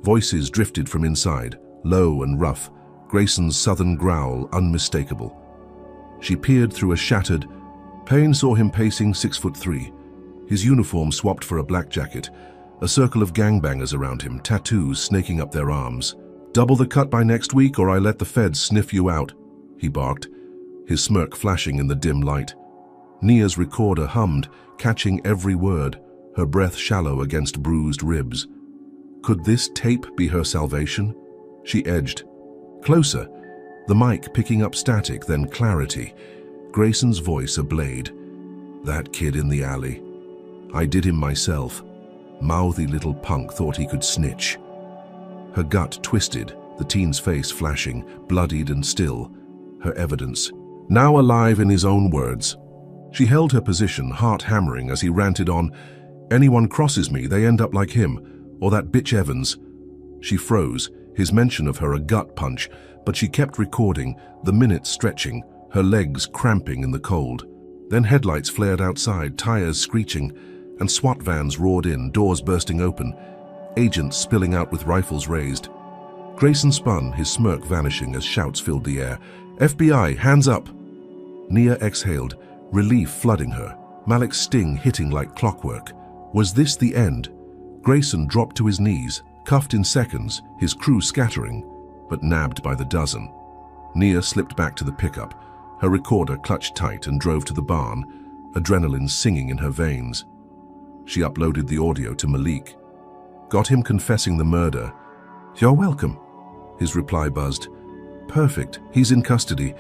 Voices drifted from inside, low and rough, Grayson's southern growl unmistakable. She peered through a shattered. Payne saw him pacing 6'3", his uniform swapped for a black jacket, a circle of gangbangers around him, tattoos snaking up their arms. Double the cut by next week or I let the feds sniff you out, he barked, his smirk flashing in the dim light. Nia's recorder hummed, catching every word, her breath shallow against bruised ribs. Could this tape be her salvation? She edged. Closer, the mic picking up static, then clarity. Grayson's voice ablaze. That kid in the alley. I did him myself. Mouthy little punk thought he could snitch. Her gut twisted, the teen's face flashing, bloodied and still. Her evidence, now alive in his own words. She held her position, heart hammering as he ranted on, anyone crosses me, they end up like him, or that bitch Evans. She froze, his mention of her a gut punch, but she kept recording, the minutes stretching, her legs cramping in the cold. Then headlights flared outside, tires screeching, and SWAT vans roared in, doors bursting open, agents spilling out with rifles raised. Grayson spun, his smirk vanishing as shouts filled the air. FBI, hands up! Nia exhaled, relief flooding her, Malik's sting hitting like clockwork. Was this the end? Grayson dropped to his knees, cuffed in seconds, his crew scattering, but nabbed by the dozen. Nia slipped back to the pickup, her recorder clutched tight and drove to the barn, adrenaline singing in her veins. She uploaded the audio to Malik. Got him confessing the murder. You're welcome, his reply buzzed. Perfect, he's in custody.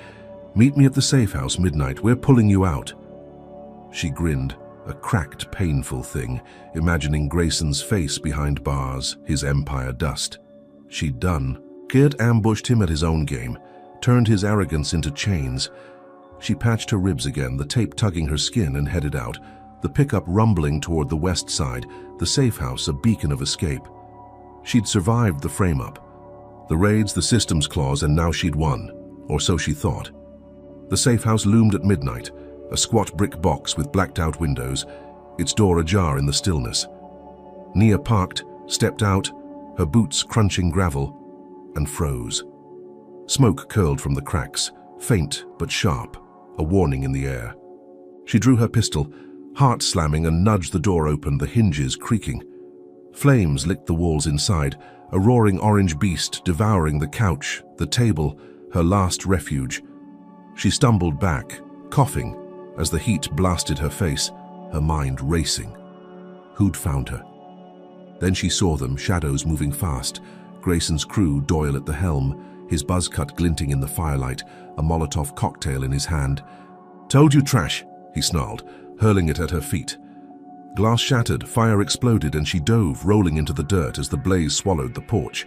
Meet me at the safe house midnight, we're pulling you out. She grinned, a cracked, painful thing, imagining Grayson's face behind bars, his empire dust. She'd done. Kid ambushed him at his own game, turned his arrogance into chains. She patched her ribs again, the tape tugging her skin, and headed out, the pickup rumbling toward the west side, the safe house a beacon of escape. She'd survived the frame-up, the raids, the systems clause, and now she'd won, or so she thought. The safe house loomed at midnight, a squat brick box with blacked-out windows, its door ajar in the stillness. Nia parked, stepped out, her boots crunching gravel, and froze. Smoke curled from the cracks, faint but sharp, a warning in the air. She drew her pistol, heart slamming, and nudged the door open, the hinges creaking. Flames licked the walls inside, a roaring orange beast devouring the couch, the table, her last refuge. She stumbled back, coughing, as the heat blasted her face, her mind racing. Who'd found her? Then she saw them, shadows moving fast, Grayson's crew, Doyle at the helm, his buzz cut glinting in the firelight, a Molotov cocktail in his hand. Told you trash, he snarled, hurling it at her feet. Glass shattered, fire exploded, and she dove, rolling into the dirt as the blaze swallowed the porch.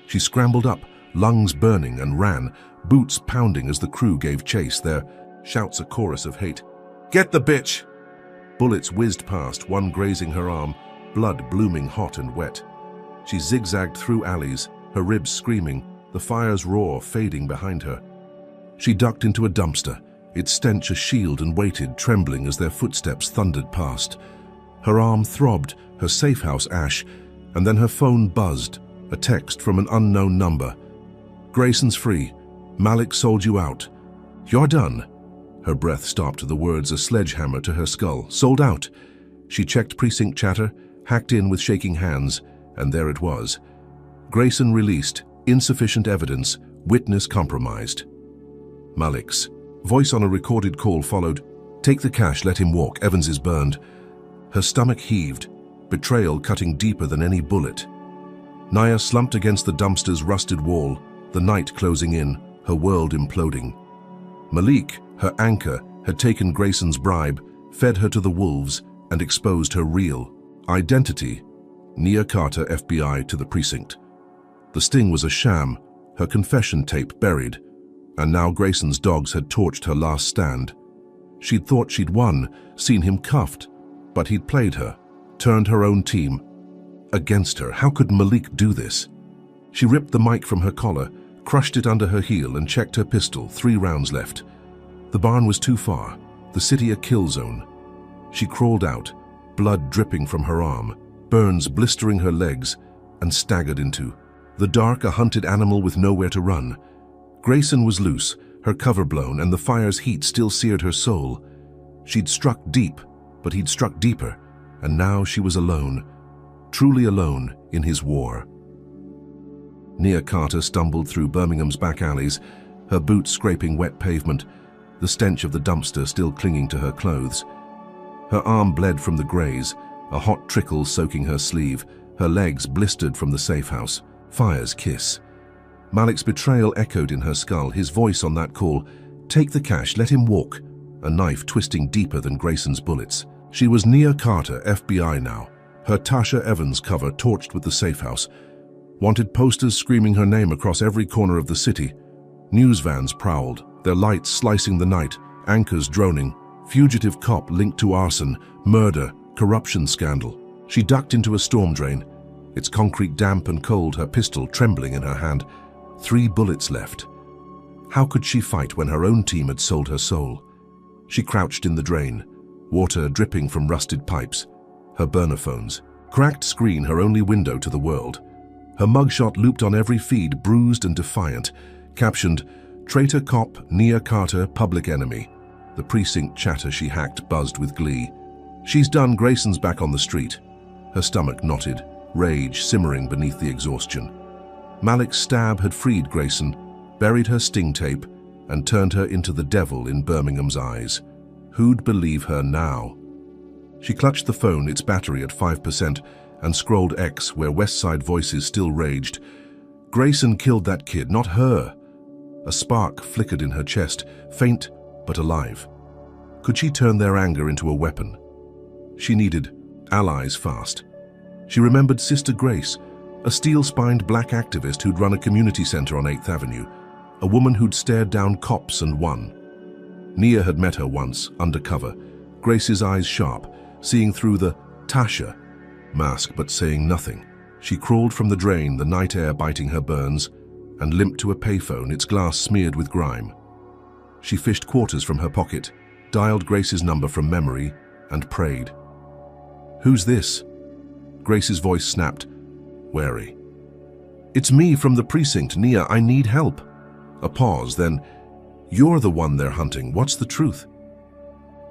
She scrambled up, lungs burning, and ran, boots pounding as the crew gave chase, their shouts a chorus of hate. Get the bitch! Bullets whizzed past, one grazing her arm, blood blooming hot and wet. She zigzagged through alleys, her ribs screaming, the fire's roar fading behind her. She ducked into a dumpster, its stench a shield, and waited, trembling as their footsteps thundered past. Her arm throbbed, her safe house ash, and then her phone buzzed, a text from an unknown number. "Grayson's free. Malik sold you out. You're done." Her breath stopped, the words a sledgehammer to her skull. "Sold out." She checked precinct chatter, hacked in with shaking hands, and there it was. Grayson released, insufficient evidence, witness compromised. Malik's voice on a recorded call followed. "Take the cash, let him walk. Evans is burned." Her stomach heaved, betrayal cutting deeper than any bullet. Naya slumped against the dumpster's rusted wall, the night closing in, her world imploding. Malik, her anchor, had taken Grayson's bribe, fed her to the wolves, and exposed her real identity. Nia Carter, FBI, to the precinct. The sting was a sham, her confession tape buried, and now Grayson's dogs had torched her last stand. She'd thought she'd won, seen him cuffed, but he'd played her, turned her own team against her. How could Malik do this? She ripped the mic from her collar, crushed it under her heel, and checked her pistol, 3 rounds left. The barn was too far, the city a kill zone. She crawled out, blood dripping from her arm, burns blistering her legs, and staggered into the dark, a hunted animal with nowhere to run. Grayson was loose, her cover blown, and the fire's heat still seared her soul. She'd struck deep, but he'd struck deeper, and now she was alone, truly alone in his war. Nia Carter stumbled through Birmingham's back alleys, her boots scraping wet pavement, the stench of the dumpster still clinging to her clothes. Her arm bled from the graze, a hot trickle soaking her sleeve, her legs blistered from the safe house. Fire's kiss. Malik's betrayal echoed in her skull, his voice on that call. "Take the cash, let him walk." A knife twisting deeper than Grayson's bullets. She was Nia Carter, FBI now, her Tasha Evans cover torched with the safe house. Wanted posters screaming her name across every corner of the city. News vans prowled, their lights slicing the night, anchors droning. Fugitive cop linked to arson, murder, corruption scandal. She ducked into a storm drain, its concrete damp and cold, her pistol trembling in her hand. 3 bullets left. How could she fight when her own team had sold her soul? She crouched in the drain, water dripping from rusted pipes. Her burner phones, cracked screen her only window to the world. Her mugshot looped on every feed, bruised and defiant, captioned, "Traitor cop, Nia Carter, public enemy." The precinct chatter she hacked buzzed with glee. "She's done, Grayson's back on the street." Her stomach knotted, rage simmering beneath the exhaustion. Malik's stab had freed Grayson, buried her sting tape, and turned her into the devil in Birmingham's eyes. Who'd believe her now? She clutched the phone, its battery at 5%, and scrolled X, where West Side voices still raged. Grayson killed that kid, not her. A spark flickered in her chest, faint but alive. Could she turn their anger into a weapon? She needed allies fast. She remembered Sister Grace, a steel-spined black activist who'd run a community center on 8th Avenue, a woman who'd stared down cops and won. Nia had met her once, undercover, Grace's eyes sharp, seeing through the Tasha mask but saying nothing. She crawled from the drain, the night air biting her burns, and limped to a payphone, its glass smeared with grime. She fished quarters from her pocket, dialed Grace's number from memory, and prayed. "Who's this?" Grace's voice snapped, wary. "It's me from the precinct, Nia, I need help." A pause, then, "You're the one they're hunting, what's the truth?"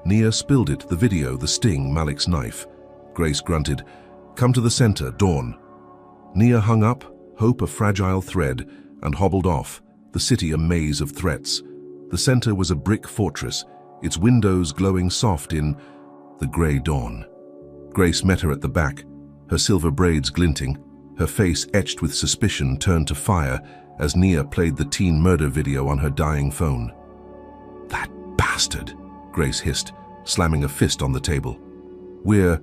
Nia spilled it, the video, the sting, Malik's knife. Grace grunted, "Come to the center, dawn." Nia hung up, hope a fragile thread, and hobbled off, the city a maze of threats. The center was a brick fortress, its windows glowing soft in the grey dawn. Grace met her at the back, her silver braids glinting, her face etched with suspicion turned to fire as Nia played the teen murder video on her dying phone. "That bastard," Grace hissed, slamming a fist on the table. "We're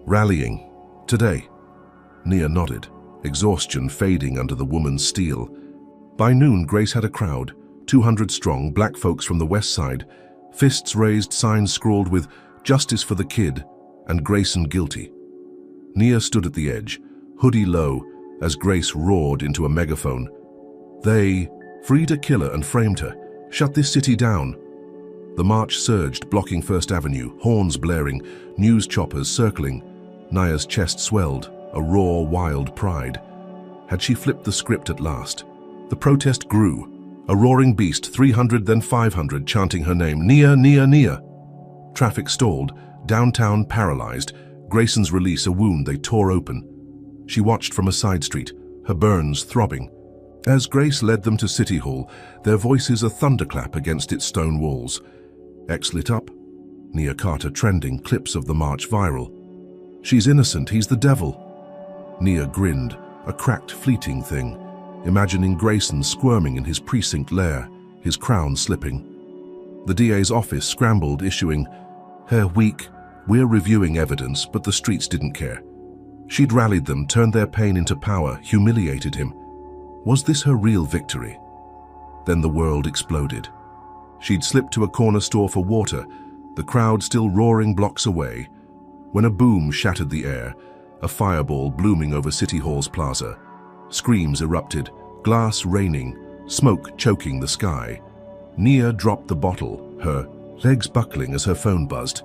rallying today." Nia nodded, exhaustion fading under the woman's steel. By noon, Grace had a crowd, 200 strong, black folks from the west side, fists raised, signs scrawled with "Justice for the kid" and "Grayson guilty." Nia stood at the edge, hoodie low, as Grace roared into a megaphone. They freed a killer and framed her. Shut this city down. The march surged, blocking First Avenue, horns blaring, news choppers circling. Naya's chest swelled, a raw, wild pride. Had she flipped the script at last? The protest grew, a roaring beast, 300 then 500 chanting her name, Nia, Nia, Nia. Traffic stalled, downtown paralyzed, Grayson's release a wound they tore open. She watched from a side street, her burns throbbing. As Grace led them to City Hall, their voices a thunderclap against its stone walls. X lit up, Nia Carter trending, clips of the march viral. She's innocent, he's the devil. Nia grinned, a cracked, fleeting thing, imagining Grayson squirming in his precinct lair, his crown slipping. The DA's office scrambled, issuing, "Herr Week, we're reviewing evidence, but the streets didn't care." She'd rallied them, turned their pain into power, humiliated him. Was this her real victory? Then the world exploded. She'd slipped to a corner store for water, the crowd still roaring blocks away, when a boom shattered the air, a fireball blooming over City Hall's plaza. Screams erupted, glass raining, smoke choking the sky. Nia dropped the bottle, her legs buckling as her phone buzzed.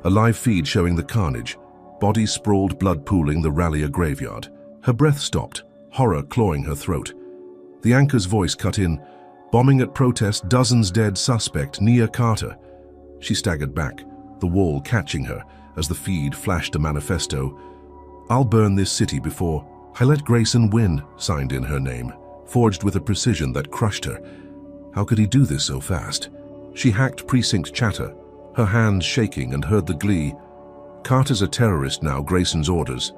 A live feed showing the carnage, bodies sprawled, blood pooling, the rally a graveyard. Her breath stopped, horror clawing her throat. The anchor's voice cut in, "Bombing at protest, dozens dead, suspect, Nia Carter." She staggered back, the wall catching her as the feed flashed a manifesto. "I'll burn this city before I let Grayson win," signed in her name, forged with a precision that crushed her. How could he do this so fast? She hacked precinct chatter, her hands shaking, and heard the glee. Carter's a terrorist now, Grayson's orders.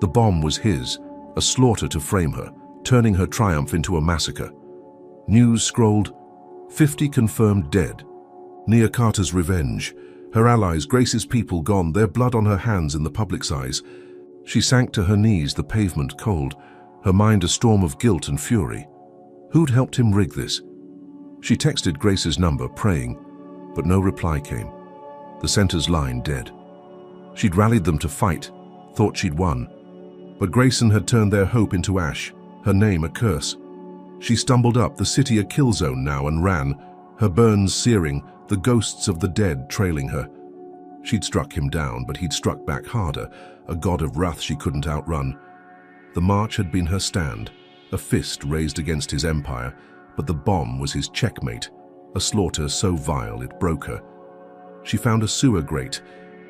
The bomb was his, a slaughter to frame her, turning her triumph into a massacre. News scrolled, 50 confirmed dead. Nia Carter's revenge. Her allies, Grace's people gone, their blood on her hands in the public's eyes. She sank to her knees, the pavement cold, her mind a storm of guilt and fury. Who'd helped him rig this? She texted Grace's number, praying, but no reply came. The center's line dead. She'd rallied them to fight, thought she'd won. But Grayson had turned their hope into ash, her name a curse. She stumbled up, the city a kill zone now, and ran, her burns searing, the ghosts of the dead trailing her. She'd struck him down, but he'd struck back harder, a god of wrath she couldn't outrun. The march had been her stand, a fist raised against his empire, but the bomb was his checkmate, a slaughter so vile it broke her. She found a sewer grate,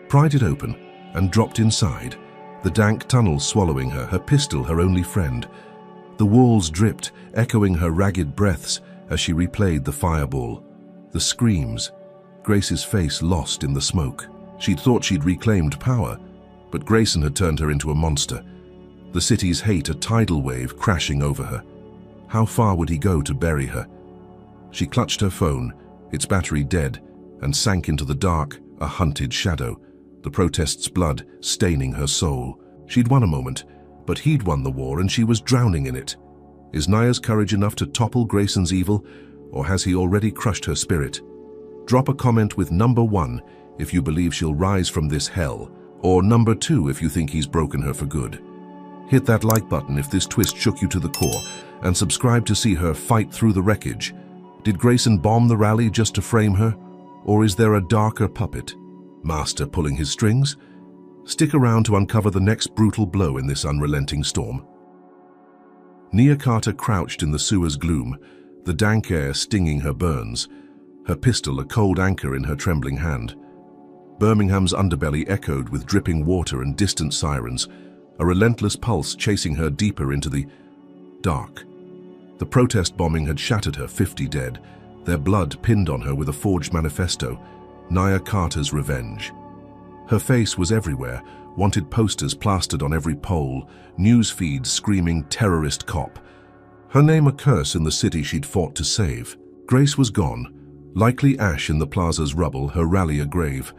pried it open, and dropped inside, the dank tunnel swallowing her, her pistol her only friend. The walls dripped, echoing her ragged breaths as she replayed the fireball. The screams, Grace's face lost in the smoke. She'd thought she'd reclaimed power, but Grayson had turned her into a monster. The city's hate a tidal wave crashing over her. How far would he go to bury her? She clutched her phone, its battery dead, and sank into the dark, a hunted shadow, the protest's blood staining her soul. She'd won a moment, but he'd won the war and she was drowning in it. Is Naya's courage enough to topple Grayson's evil, or has he already crushed her spirit? Drop a comment with number 1 if you believe she'll rise from this hell, or number 2 if you think he's broken her for good. Hit that like button if this twist shook you to the core, and subscribe to see her fight through the wreckage. Did Grayson bomb the rally just to frame her, or is there a darker puppet, master pulling his strings? Stick around to uncover the next brutal blow in this unrelenting storm. Nia Carter crouched in the sewer's gloom, the dank air stinging her burns, her pistol a cold anchor in her trembling hand. Birmingham's underbelly echoed with dripping water and distant sirens, a relentless pulse chasing her deeper into the dark. The protest bombing had shattered her, 50 dead, their blood pinned on her with a forged manifesto, Nia Carter's revenge. Her face was everywhere, wanted posters plastered on every pole, news feeds screaming terrorist cop. Her name a curse in the city she'd fought to save. Grace was gone, likely ash in the plaza's rubble, her rally a grave.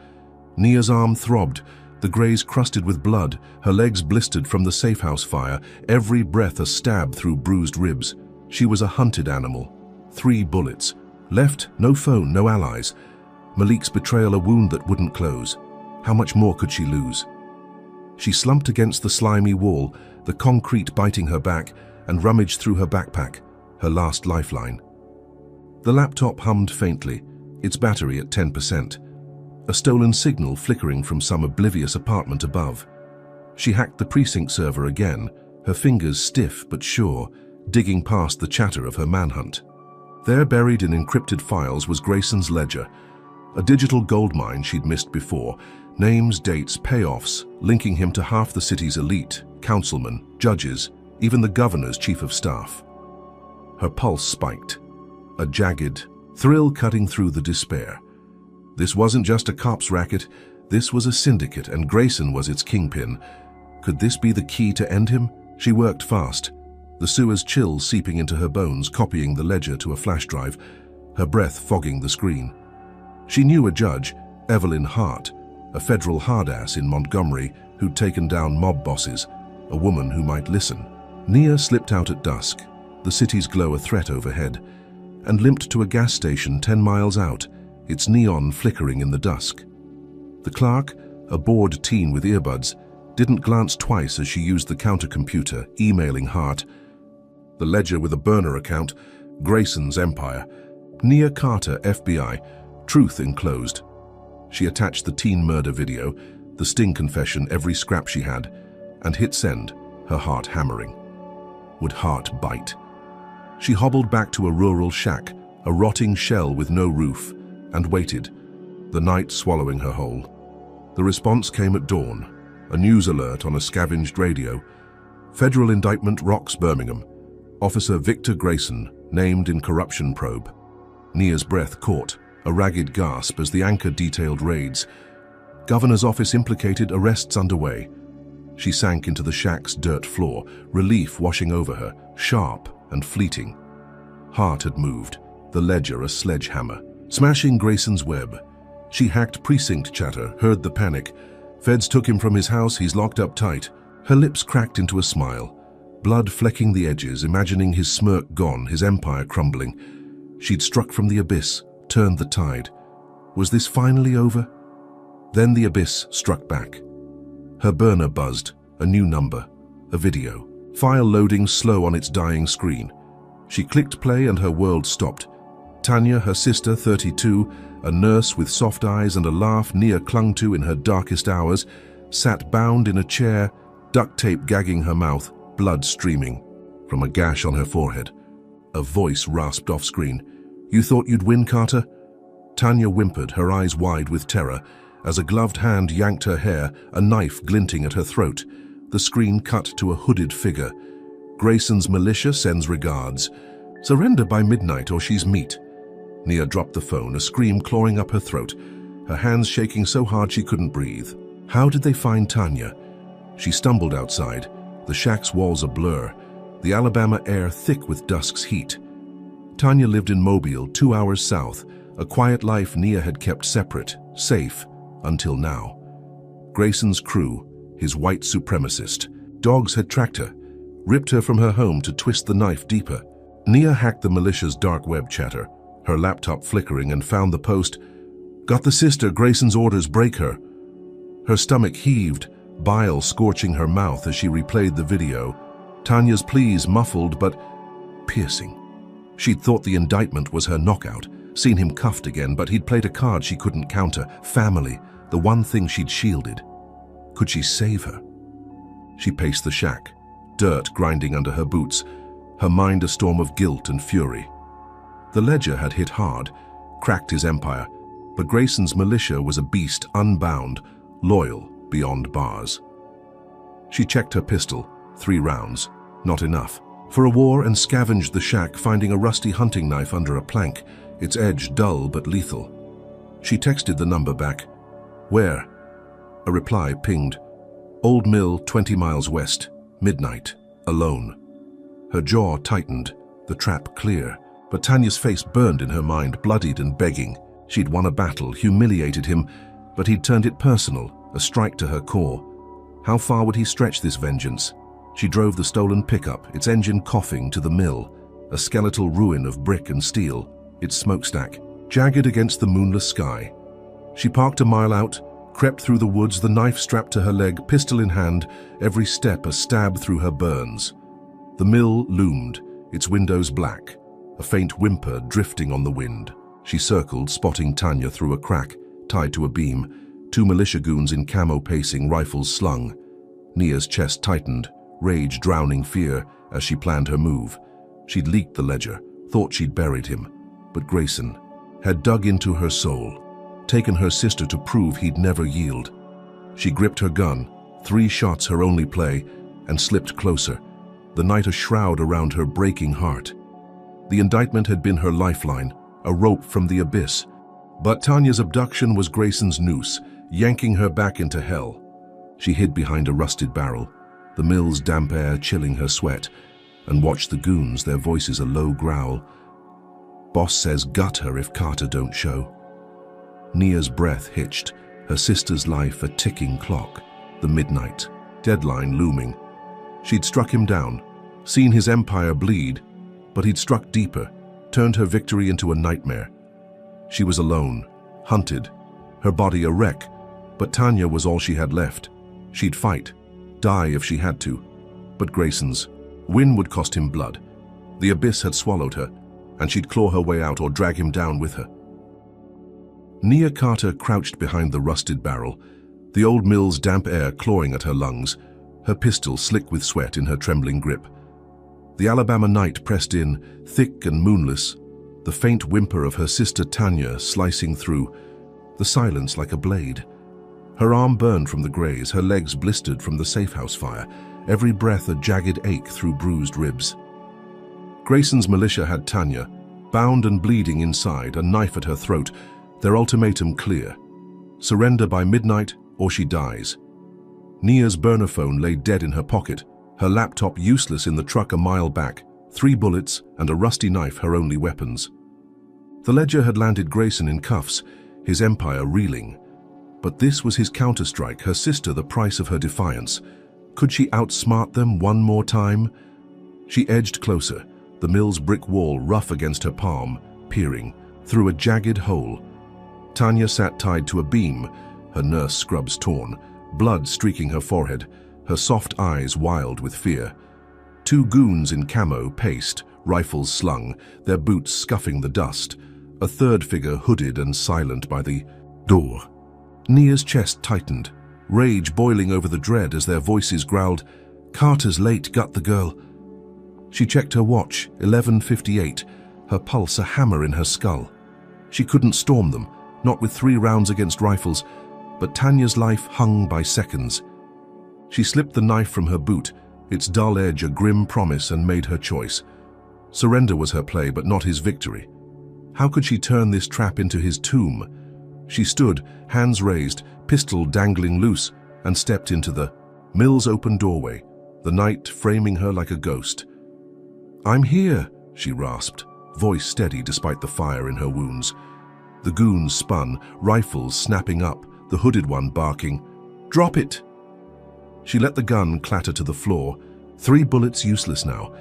Nia's arm throbbed, the graze crusted with blood, her legs blistered from the safehouse fire, every breath a stab through bruised ribs. She was a hunted animal. 3 bullets. Left, no phone, no allies. Malik's betrayal a wound that wouldn't close. How much more could she lose? She slumped against the slimy wall, the concrete biting her back, and rummaged through her backpack. her last lifeline. The laptop hummed faintly, its battery at 10%, a stolen signal flickering from some oblivious apartment above. She hacked the precinct server again, her fingers stiff but sure, digging past the chatter of her manhunt. There, buried in encrypted files, was Grayson's ledger, a digital goldmine she'd missed before, names, dates, payoffs, linking him to half the city's elite, councilmen, judges, even the governor's chief of staff. Her pulse spiked, a jagged thrill cutting through the despair. This wasn't just a cop's racket, this was a syndicate, and Grayson was its kingpin. Could this be the key to end him? She worked fast, the sewer's chill seeping into her bones, copying the ledger to a flash drive, her breath fogging the screen. She knew a judge, Evelyn Hart, a federal hardass in Montgomery who'd taken down mob bosses, a woman who might listen. Nia slipped out at dusk, the city's glow a threat overhead, and limped to a gas station 10 miles out, its neon flickering in the dusk. The clerk, a bored teen with earbuds, didn't glance twice as she used the counter-computer, emailing Hart. The ledger with a burner account, Grayson's Empire. Nia Carter, FBI, truth enclosed. She attached the teen murder video, the sting confession, every scrap she had, and hit send, her heart hammering. Would Hart bite? She hobbled back to a rural shack, a rotting shell with no roof, and waited, the night swallowing her whole. The response came at dawn, a news alert on a scavenged radio. Federal indictment rocks Birmingham. Officer Victor Grayson, named in corruption probe. Nia's breath caught, a ragged gasp as the anchor detailed raids. Governor's office implicated, arrests underway. She sank into the shack's dirt floor, relief washing over her, sharp and fleeting. Hart had moved, the ledger a sledgehammer, smashing Grayson's web. She hacked precinct chatter, heard the panic. Feds took him from his house, he's locked up tight. Her lips cracked into a smile, blood flecking the edges, imagining his smirk gone, his empire crumbling. She'd struck from the abyss, turned the tide. Was this finally over? Then the abyss struck back. Her burner buzzed, a new number, a video. File loading slow on its dying screen. She clicked play and her world stopped. Tanya, her sister, 32, a nurse with soft eyes and a laugh Nia clung to in her darkest hours, sat bound in a chair, duct tape gagging her mouth, blood streaming from a gash on her forehead. A voice rasped off screen. "You thought you'd win, Carter?" Tanya whimpered, her eyes wide with terror, as a gloved hand yanked her hair, a knife glinting at her throat. The screen cut to a hooded figure. "Grayson's militia sends regards. Surrender by midnight or she's meat." Nia dropped the phone, a scream clawing up her throat, her hands shaking so hard she couldn't breathe. How did they find Tanya? She stumbled outside, the shack's walls a blur, the Alabama air thick with dusk's heat. Tanya lived in Mobile, 2 hours south, a quiet life Nia had kept separate, safe, until now. Grayson's crew, his white supremacist, dogs had tracked her, ripped her from her home to twist the knife deeper. Nia hacked the militia's dark web chatter, her laptop flickering, and found the post, "Got the sister, Grayson's orders, break her." Her stomach heaved, bile scorching her mouth as she replayed the video. Tanya's pleas muffled but piercing. She'd thought the indictment was her knockout, seen him cuffed again, but he'd played a card she couldn't counter. Family, the one thing she'd shielded. Could she save her? She paced the shack, dirt grinding under her boots, her mind a storm of guilt and fury. The ledger had hit hard, cracked his empire, but Grayson's militia was a beast unbound, loyal beyond bars. She checked her pistol, 3 rounds, not enough. For a war, and scavenged the shack, finding a rusty hunting knife under a plank, its edge dull but lethal. She texted the number back. "Where?" A reply pinged. "Old Mill, 20 miles west, midnight, alone." Her jaw tightened, the trap clear, but Tanya's face burned in her mind, bloodied and begging. She'd won a battle, humiliated him, but he'd turned it personal, a strike to her core. How far would he stretch this vengeance? She drove the stolen pickup, its engine coughing, to the mill, a skeletal ruin of brick and steel, its smokestack, jagged against the moonless sky. She parked a mile out, crept through the woods, the knife strapped to her leg, pistol in hand, every step a stab through her burns. The mill loomed, its windows black, a faint whimper drifting on the wind. She circled, spotting Tanya through a crack, tied to a beam, two militia goons in camo pacing, rifles slung. Nia's chest tightened, rage drowning fear as she planned her move. She'd leaked the ledger, thought she'd buried him, but Grayson had dug into her soul, taken her sister to prove he'd never yield. She gripped her gun, 3 shots her only play, and slipped closer, the night a shroud around her breaking heart. The indictment had been her lifeline, a rope from the abyss. But Tanya's abduction was Grayson's noose, yanking her back into hell. She hid behind a rusted barrel, the mill's damp air chilling her sweat, and watched the goons, their voices a low growl. Boss says gut her if Carter don't show. Nia's breath hitched, her sister's life a ticking clock, the midnight deadline looming. She'd struck him down, seen his empire bleed, but he'd struck deeper, turned her victory into a nightmare. She was alone, hunted, her body a wreck, but Tanya was all she had left. She'd fight, die if she had to. But Grayson's win would cost him blood. The abyss had swallowed her, and she'd claw her way out or drag him down with her. Nia Carter crouched behind the rusted barrel, the old mill's damp air clawing at her lungs, her pistol slick with sweat in her trembling grip. The Alabama night pressed in, thick and moonless, the faint whimper of her sister Tanya slicing through, the silence like a blade. Her arm burned from the graze, her legs blistered from the safehouse fire, every breath a jagged ache through bruised ribs. Grayson's militia had Tanya, bound and bleeding inside, a knife at her throat, their ultimatum clear: surrender by midnight or she dies. Nia's burner phone lay dead in her pocket, her laptop useless in the truck a mile back, 3 bullets and a rusty knife her only weapons. The ledger had landed Grayson in cuffs, his empire reeling. But this was his counterstrike, her sister the price of her defiance. Could she outsmart them one more time? She edged closer, the mill's brick wall rough against her palm, peering through a jagged hole. Tanya sat tied to a beam, her nurse scrubs torn, blood streaking her forehead, her soft eyes wild with fear. 2 goons in camo paced, rifles slung, their boots scuffing the dust, a third figure hooded and silent by the door. Nia's chest tightened, rage boiling over the dread as their voices growled, "Carter's late, gut the girl." She checked her watch, 11:58, her pulse a hammer in her skull. She couldn't storm them, not with 3 rounds against rifles, but Tanya's life hung by seconds. She slipped the knife from her boot, its dull edge a grim promise, and made her choice. Surrender was her play, but not his victory. How could she turn this trap into his tomb? She stood, hands raised, pistol dangling loose, and stepped into the mill's open doorway, the night framing her like a ghost. "I'm here," she rasped, voice steady despite the fire in her wounds. The goons spun, rifles snapping up, the hooded one barking, "Drop it!" She let the gun clatter to the floor, 3 bullets useless now,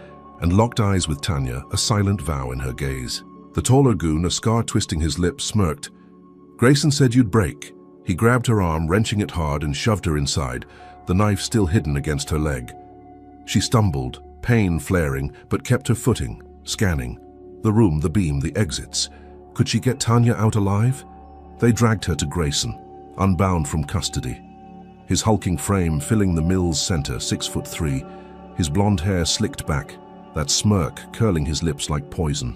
and locked eyes with Tanya, a silent vow in her gaze. The taller goon, a scar twisting his lips, smirked. "Grayson said you'd break." He grabbed her arm, wrenching it hard, and shoved her inside, the knife still hidden against her leg. She stumbled, pain flaring, but kept her footing, scanning. The room, the beam, the exits. Could she get Tanya out alive? They dragged her to Grayson, unbound from custody. His hulking frame filling the mill's center, 6'3", his blonde hair slicked back, that smirk curling his lips like poison.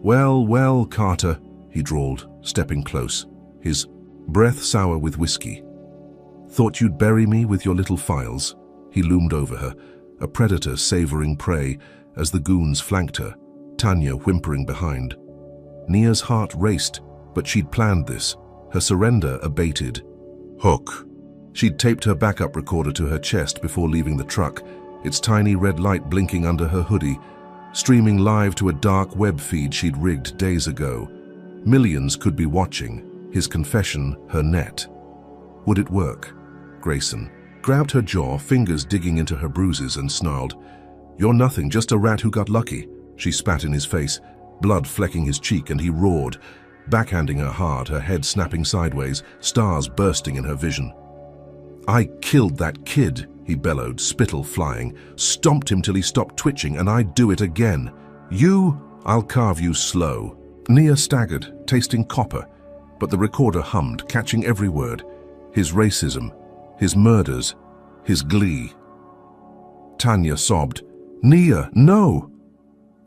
"Well, well, Carter," he drawled, stepping close, his breath sour with whiskey. "Thought you'd bury me with your little files?" He loomed over her, a predator savoring prey, as the goons flanked her, Tanya whimpering behind. Nia's heart raced, but she'd planned this, her surrender abated. Hook. She'd taped her backup recorder to her chest before leaving the truck, its tiny red light blinking under her hoodie, streaming live to a dark web feed she'd rigged days ago. Millions could be watching, his confession her net. Would it work? Grayson grabbed her jaw, fingers digging into her bruises, and snarled, "You're nothing, just a rat who got lucky." She spat in his face, blood flecking his cheek, and he roared, backhanding her hard, her head snapping sideways, stars bursting in her vision. "I killed that kid," he bellowed, spittle flying. Stomped him till he stopped twitching, and I'd do it again. You, I'll carve you slow. Nia staggered, tasting copper, but the recorder hummed, catching every word. His racism, his murders, his glee. Tanya sobbed, "Nia, no!"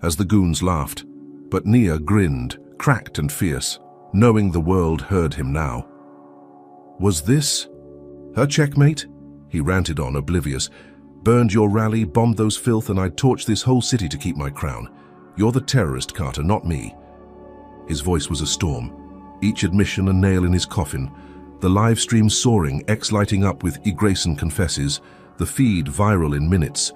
as the goons laughed, but Nia grinned, cracked and fierce, knowing the world heard him now. Was this her checkmate? He ranted on, oblivious. Burned your rally, bombed those filth, and I'd torch this whole city to keep my crown. You're the terrorist, Carter, not me. His voice was a storm, each admission a nail in his coffin. The live stream soaring, X lighting up with E. Grayson confesses, the feed viral in minutes.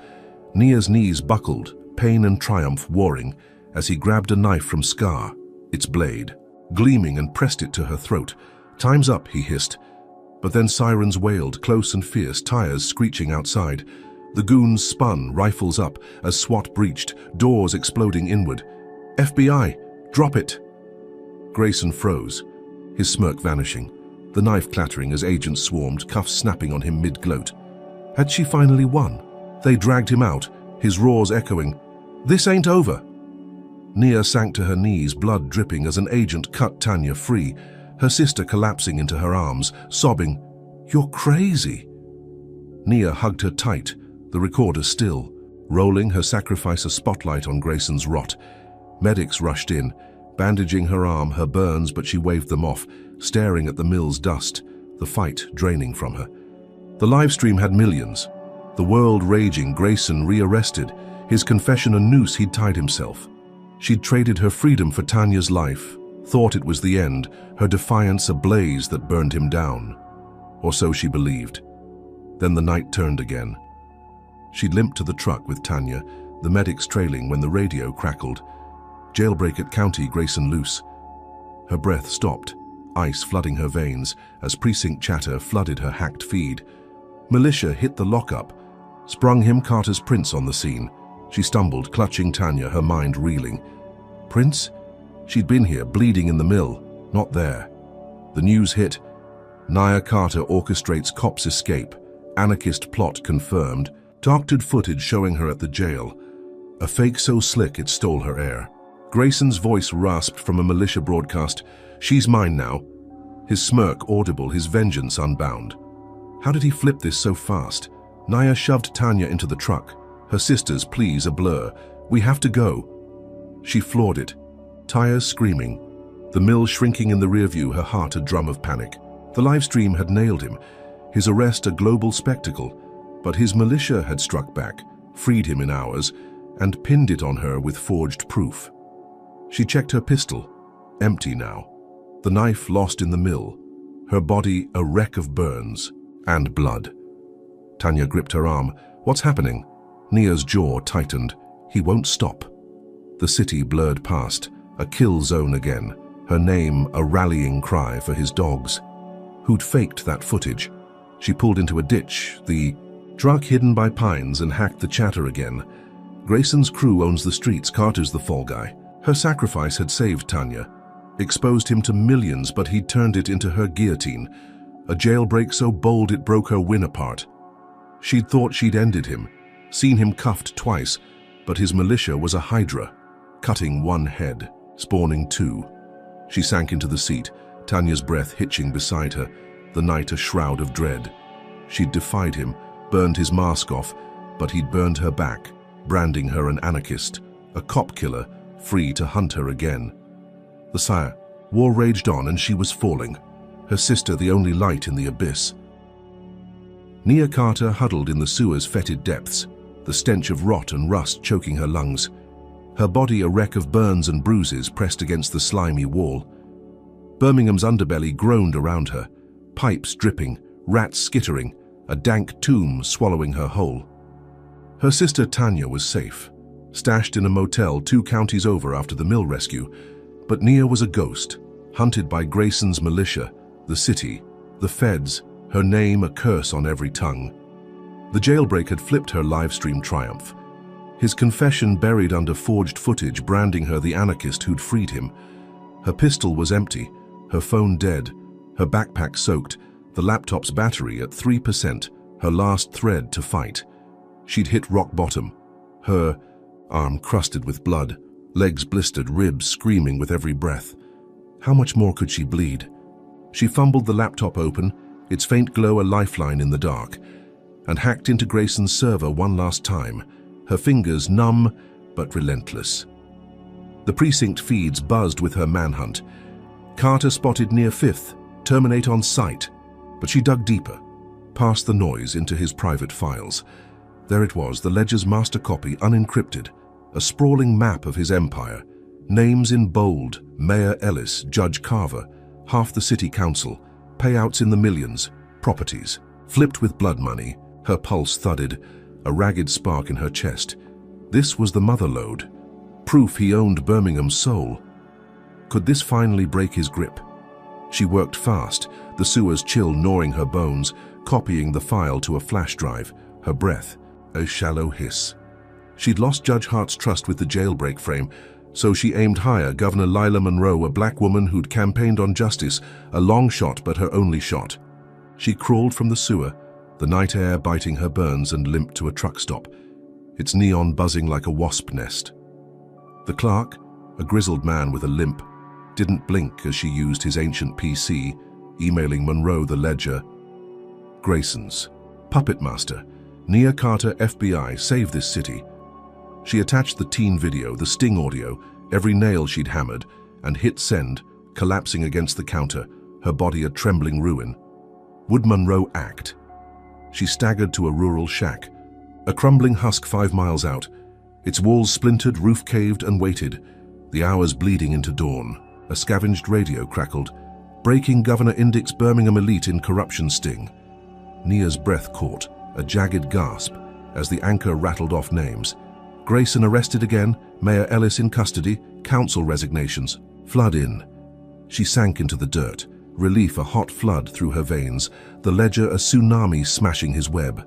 Nia's knees buckled, pain and triumph warring, as he grabbed a knife from Scar, its blade, gleaming, and pressed it to her throat. Time's up, he hissed. But then sirens wailed, close and fierce, tires screeching outside. The goons spun, rifles up, as SWAT breached, doors exploding inward. FBI, drop it! Grayson froze, his smirk vanishing, the knife clattering as agents swarmed, cuffs snapping on him mid-gloat. Had she finally won? They dragged him out, his roars echoing, "This ain't over!" Nia sank to her knees, blood dripping as an agent cut Tanya free, her sister collapsing into her arms, sobbing, "You're crazy!" Nia hugged her tight, the recorder still, rolling her sacrifice a spotlight on Grayson's rot. Medics rushed in, bandaging her arm, her burns, but she waved them off, staring at the mill's dust, the fight draining from her. The livestream had millions. The world raging, Grayson rearrested, his confession a noose he'd tied himself. She'd traded her freedom for Tanya's life, thought it was the end, her defiance a blaze that burned him down. Or so she believed. Then the night turned again. She limped to the truck with Tanya, the medics trailing when the radio crackled. Jailbreak at County, Grayson loose. Her breath stopped, ice flooding her veins as precinct chatter flooded her hacked feed. Militia hit the lockup, sprung him Carter's Prince on the scene. She stumbled, clutching Tanya, her mind reeling. Prince? She'd been here, bleeding in the mill, not there. The news hit. Nia Carter orchestrates cop's escape. Anarchist plot confirmed. Doctored footage showing her at the jail. A fake so slick it stole her air. Grayson's voice rasped from a militia broadcast. She's mine now. His smirk audible, his vengeance unbound. How did he flip this so fast? Nia shoved Tanya into the truck. Her sister's pleas a blur. We have to go. She floored it. Tires screaming. The mill shrinking in the rearview, her heart a drum of panic. The livestream had nailed him. His arrest a global spectacle. But his militia had struck back, freed him in hours, and pinned it on her with forged proof. She checked her pistol. Empty now. The knife lost in the mill. Her body a wreck of burns and blood. Tanya gripped her arm. What's happening? Nia's jaw tightened. He won't stop. The city blurred past, a kill zone again, her name a rallying cry for his dogs. Who'd faked that footage? She pulled into a ditch, the truck hidden by pines, and hacked the chatter again. Grayson's crew owns the streets, Carter's the fall guy. Her sacrifice had saved Tanya, exposed him to millions, but he'd turned it into her guillotine, a jailbreak so bold it broke her win apart. She'd thought she'd ended him, seen him cuffed twice, but his militia was a hydra, cutting one head, spawning two. She sank into the seat, Tanya's breath hitching beside her, the night a shroud of dread. She'd defied him, burned his mask off, but he'd burned her back, branding her an anarchist, a cop killer, free to hunt her again. The sire, war raged on and she was falling, her sister the only light in the abyss. Nia Carter huddled in the sewer's fetid depths, the stench of rot and rust choking her lungs. Her body a wreck of burns and bruises pressed against the slimy wall. Birmingham's underbelly groaned around her, pipes dripping, rats skittering, a dank tomb swallowing her whole. Her sister Tanya was safe, stashed in a motel 2 counties over after the mill rescue, but Nia was a ghost, hunted by Grayson's militia, the city, the feds, her name a curse on every tongue. The jailbreak had flipped her livestream triumph. His confession buried under forged footage branding her the anarchist who'd freed him. Her pistol was empty, her phone dead, her backpack soaked, the laptop's battery at 3%, her last thread to fight. She'd hit rock bottom, her arm crusted with blood, legs blistered, ribs screaming with every breath. How much more could she bleed? She fumbled the laptop open, its faint glow a lifeline in the dark, and hacked into Grayson's server one last time, her fingers numb but relentless. The precinct feeds buzzed with her manhunt. Carter spotted near 5th, terminate on sight, but she dug deeper, past the noise into his private files. There it was, the ledger's master copy, unencrypted, a sprawling map of his empire, names in bold, Mayor Ellis, Judge Carver, half the city council, payouts in the millions, properties. Flipped with blood money, her pulse thudded, a ragged spark in her chest. This was the mother lode, proof he owned Birmingham's soul. Could this finally break his grip? She worked fast, the sewer's chill gnawing her bones, copying the file to a flash drive, her breath a shallow hiss. She'd lost Judge Hart's trust with the jailbreak frame, so she aimed higher. Governor Lila Monroe, a black woman who'd campaigned on justice, a long shot but her only shot. She crawled from the sewer, the night air biting her burns, and limped to a truck stop, its neon buzzing like a wasp nest. The clerk, a grizzled man with a limp, didn't blink as she used his ancient PC, emailing Monroe the ledger. Grayson's puppet master, Nia Carter, FBI, save this city. She attached the teen video, the sting audio, every nail she'd hammered, and hit send, collapsing against the counter, her body a trembling ruin. Would Monroe act? She staggered to a rural shack, a crumbling husk 5 miles out, its walls splintered, roof caved, and waited, the hours bleeding into dawn. A scavenged radio crackled, breaking Governor Indick's Birmingham elite in corruption sting. Nia's breath caught, a jagged gasp, as the anchor rattled off names. Grayson arrested again, Mayor Ellis in custody, council resignations. Flood in. She sank into the dirt, relief a hot flood through her veins, the ledger a tsunami smashing his web.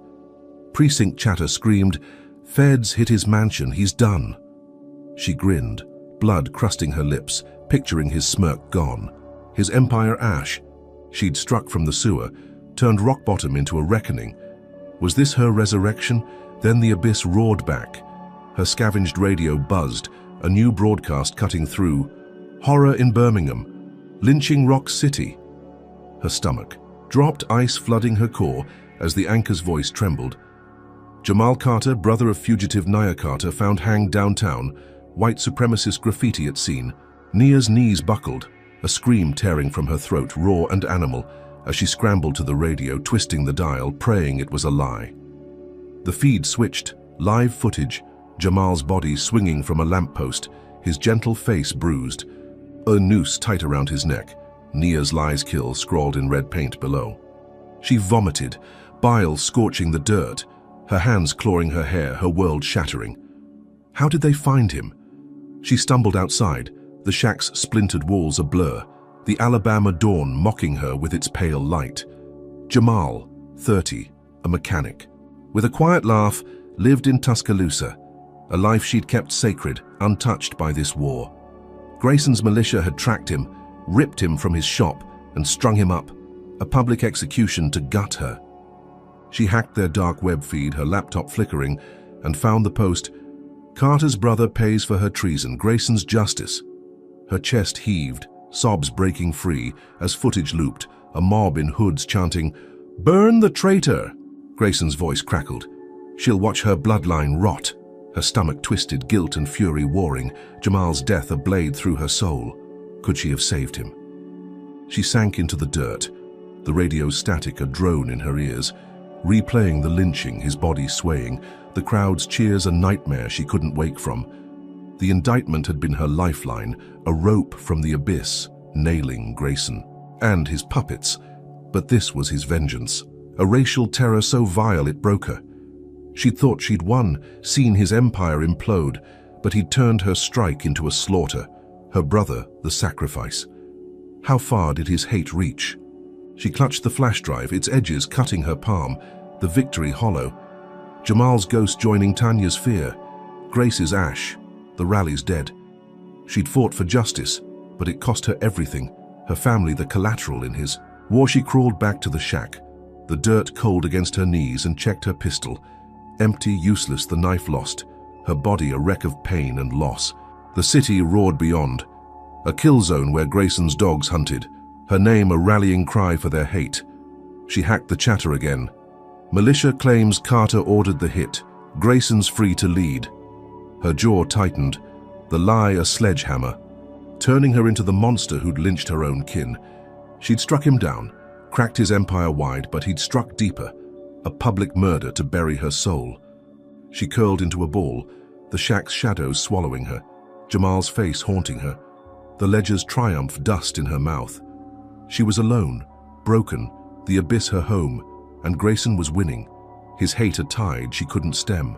Precinct chatter screamed, "Feds hit his mansion, he's done." She grinned, blood crusting her lips, picturing his smirk gone, his empire ash. She'd struck from the sewer, turned rock bottom into a reckoning. Was this her resurrection? Then the abyss roared back. Her scavenged radio buzzed, a new broadcast cutting through. Horror in Birmingham. Lynching Rock City. Her stomach dropped, ice flooding her core as the anchor's voice trembled. Jamal Carter, brother of fugitive Nia Carter, found hanged downtown, white supremacist graffiti at scene. Nia's knees buckled, a scream tearing from her throat, raw and animal, as she scrambled to the radio, twisting the dial, praying it was a lie. The feed switched, live footage, Jamal's body swinging from a lamppost, his gentle face bruised, a noose tight around his neck, Nia's lies kill scrawled in red paint below. She vomited, bile scorching the dirt, her hands clawing her hair, her world shattering. How did they find him? She stumbled outside, the shack's splintered walls a blur, the Alabama dawn mocking her with its pale light. Jamal, 30, a mechanic. With a quiet laugh, lived in Tuscaloosa, a life she'd kept sacred, untouched by this war. Grayson's militia had tracked him, ripped him from his shop, and strung him up, a public execution to gut her. She hacked their dark web feed, her laptop flickering, and found the post, "Carter's brother pays for her treason, Grayson's justice." Her chest heaved, sobs breaking free as footage looped, a mob in hoods chanting, "Burn the traitor!" Grayson's voice crackled. She'll watch her bloodline rot. Her stomach twisted, guilt and fury warring, Jamal's death a blade through her soul. Could she have saved him? She sank into the dirt, the radio's static a drone in her ears, replaying the lynching, his body swaying, the crowd's cheers a nightmare she couldn't wake from. The indictment had been her lifeline, a rope from the abyss, nailing Grayson and his puppets. But this was his vengeance, a racial terror so vile it broke her. She'd thought she'd won, seen his empire implode, but he'd turned her strike into a slaughter, her brother the sacrifice. How far did his hate reach? She clutched the flash drive, its edges cutting her palm, the victory hollow. Jamal's ghost joining Tanya's fear, Grace's ash, the rally's dead. She'd fought for justice, but it cost her everything, her family the collateral in his war. She crawled back to the shack, the dirt cold against her knees, and checked her pistol. Empty, useless, the knife lost, her body a wreck of pain and loss. The city roared beyond, a kill zone where Grayson's dogs hunted, her name a rallying cry for their hate. She hacked the chatter again. Militia claims Carter ordered the hit. Grayson's free to lead. Her jaw tightened, the lie a sledgehammer, turning her into the monster who'd lynched her own kin. She'd struck him down, cracked his empire wide, but he'd struck deeper, a public murder to bury her soul. She curled into a ball, the shack's shadows swallowing her, Jamal's face haunting her, the ledger's triumph dust in her mouth. She was alone, broken, the abyss her home, and Grayson was winning, his hate a tide she couldn't stem.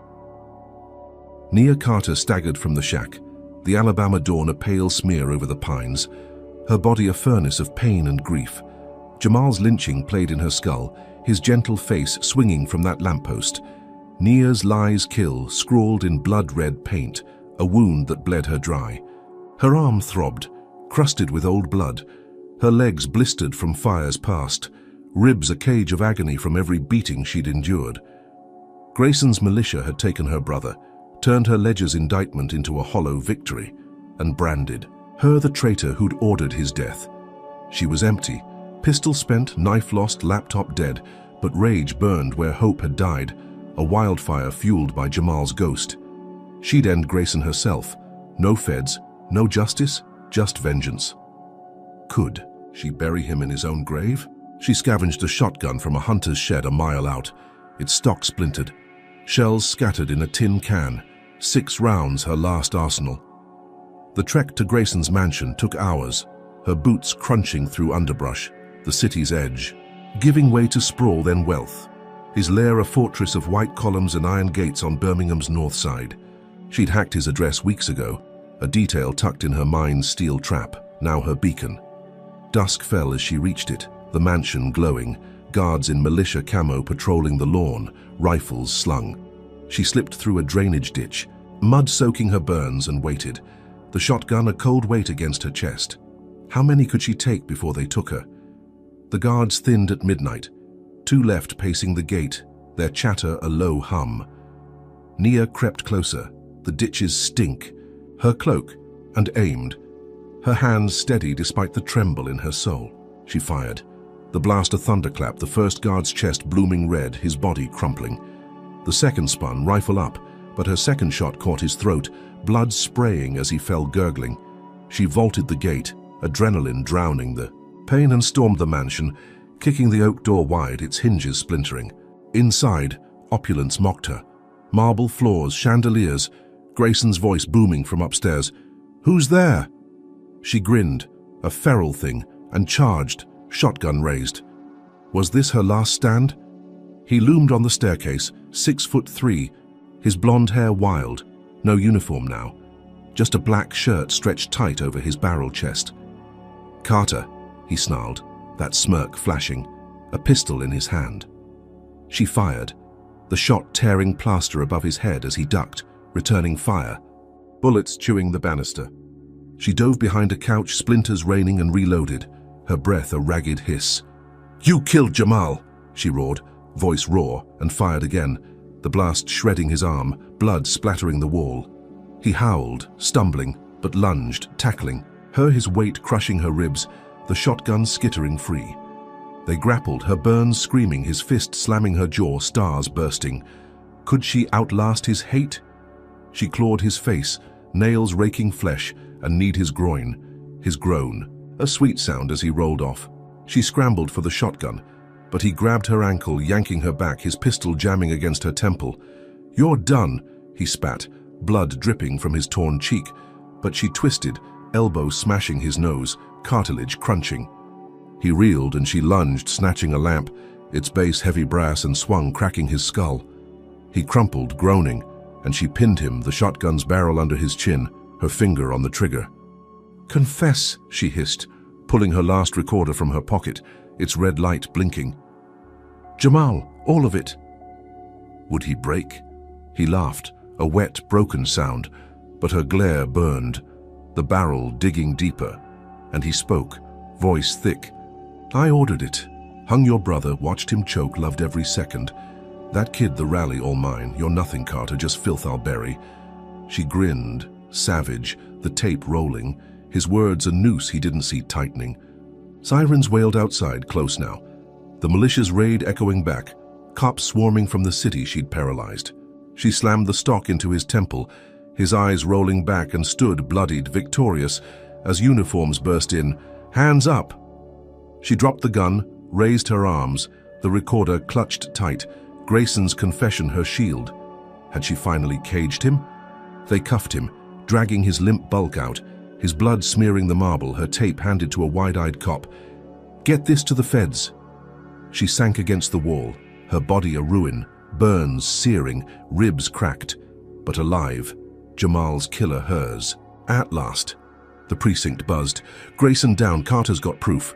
Nia Carter staggered from the shack, the Alabama dawn a pale smear over the pines, her body a furnace of pain and grief. Jamal's lynching played in her skull, his gentle face swinging from that lamppost. Nia's lies kill scrawled in blood-red paint, a wound that bled her dry. Her arm throbbed, crusted with old blood, her legs blistered from fires past, ribs a cage of agony from every beating she'd endured. Grayson's militia had taken her brother, turned her ledger's indictment into a hollow victory, and branded her the traitor who'd ordered his death. She was empty, pistol spent, knife lost, laptop dead, but rage burned where hope had died, a wildfire fueled by Jamal's ghost. She'd end Grayson herself. No feds, no justice, just vengeance. Could she bury him in his own grave? She scavenged a shotgun from a hunter's shed a mile out, its stock splintered, shells scattered in a tin can, 6 rounds her last arsenal. The trek to Grayson's mansion took hours, her boots crunching through underbrush, the city's edge, giving way to sprawl then wealth, his lair a fortress of white columns and iron gates on Birmingham's north side. She'd hacked his address weeks ago, a detail tucked in her mind's steel trap, now her beacon. Dusk fell as she reached it, the mansion glowing, guards in militia camo patrolling the lawn, rifles slung. She slipped through a drainage ditch, mud soaking her burns, and waited, the shotgun a cold weight against her chest. How many could she take before they took her? The guards thinned at midnight, 2 left pacing the gate, their chatter a low hum. Nia crept closer, the ditches stink, her cloak, and aimed, her hands steady despite the tremble in her soul. She fired. The blast a thunderclap, the first guard's chest blooming red, his body crumpling. The second spun, rifle up, but her second shot caught his throat, blood spraying as he fell gurgling. She vaulted the gate, adrenaline drowning the pain, and stormed the mansion, kicking the oak door wide, its hinges splintering. Inside, opulence mocked her. Marble floors, chandeliers, Grayson's voice booming from upstairs. "Who's there?" She grinned, a feral thing, and charged, shotgun raised. Was this her last stand? He loomed on the staircase, 6'3", his blonde hair wild, no uniform now, just a black shirt stretched tight over his barrel chest. "Carter," he snarled, that smirk flashing, a pistol in his hand. She fired, the shot tearing plaster above his head as he ducked, returning fire, bullets chewing the banister. She dove behind a couch, splinters raining, and reloaded, her breath a ragged hiss. "You killed Jamal!" she roared, voice raw, and fired again, the blast shredding his arm, blood splattering the wall. He howled, stumbling, but lunged, tackling, her his weight crushing her ribs, the shotgun skittering free. They grappled, her burns screaming, his fist slamming her jaw, stars bursting. Could she outlast his hate? She clawed his face, nails raking flesh, and kneed his groan, a sweet sound as he rolled off. She scrambled for the shotgun, but he grabbed her ankle, yanking her back, his pistol jamming against her temple. "You're done," he spat, blood dripping from his torn cheek, but she twisted, elbow smashing his nose, cartilage crunching. He reeled and she lunged, snatching a lamp, its base heavy brass, and swung, cracking his skull. He crumpled, groaning, and she pinned him, the shotgun's barrel under his chin, her finger on the trigger. "Confess," she hissed, pulling her last recorder from her pocket, its red light blinking. "Jamal, all of it." Would he break? He laughed, a wet, broken sound, but her glare burned, the barrel digging deeper, and he spoke, voice thick. "I ordered it. Hung your brother, watched him choke, loved every second. That kid, the rally, all mine. You're nothing, Carter, just filth I'll bury. She grinned, savage, the tape rolling, his words a noose he didn't see tightening. Sirens wailed outside, close now. The militia's raid echoing back, cops swarming from the city she'd paralyzed. She slammed the stock into his temple, his eyes rolling back, and stood, bloodied, victorious, as uniforms burst in. Hands up! She dropped the gun, raised her arms, the recorder clutched tight, Grayson's confession her shield. Had she finally caged him? They cuffed him, dragging his limp bulk out, his blood smearing the marble, her tape handed to a wide-eyed cop. Get this to the feds. She sank against the wall, her body a ruin, burns searing, ribs cracked, but alive. Jamal's killer hers. At last. The precinct buzzed. Grayson down, Carter's got proof.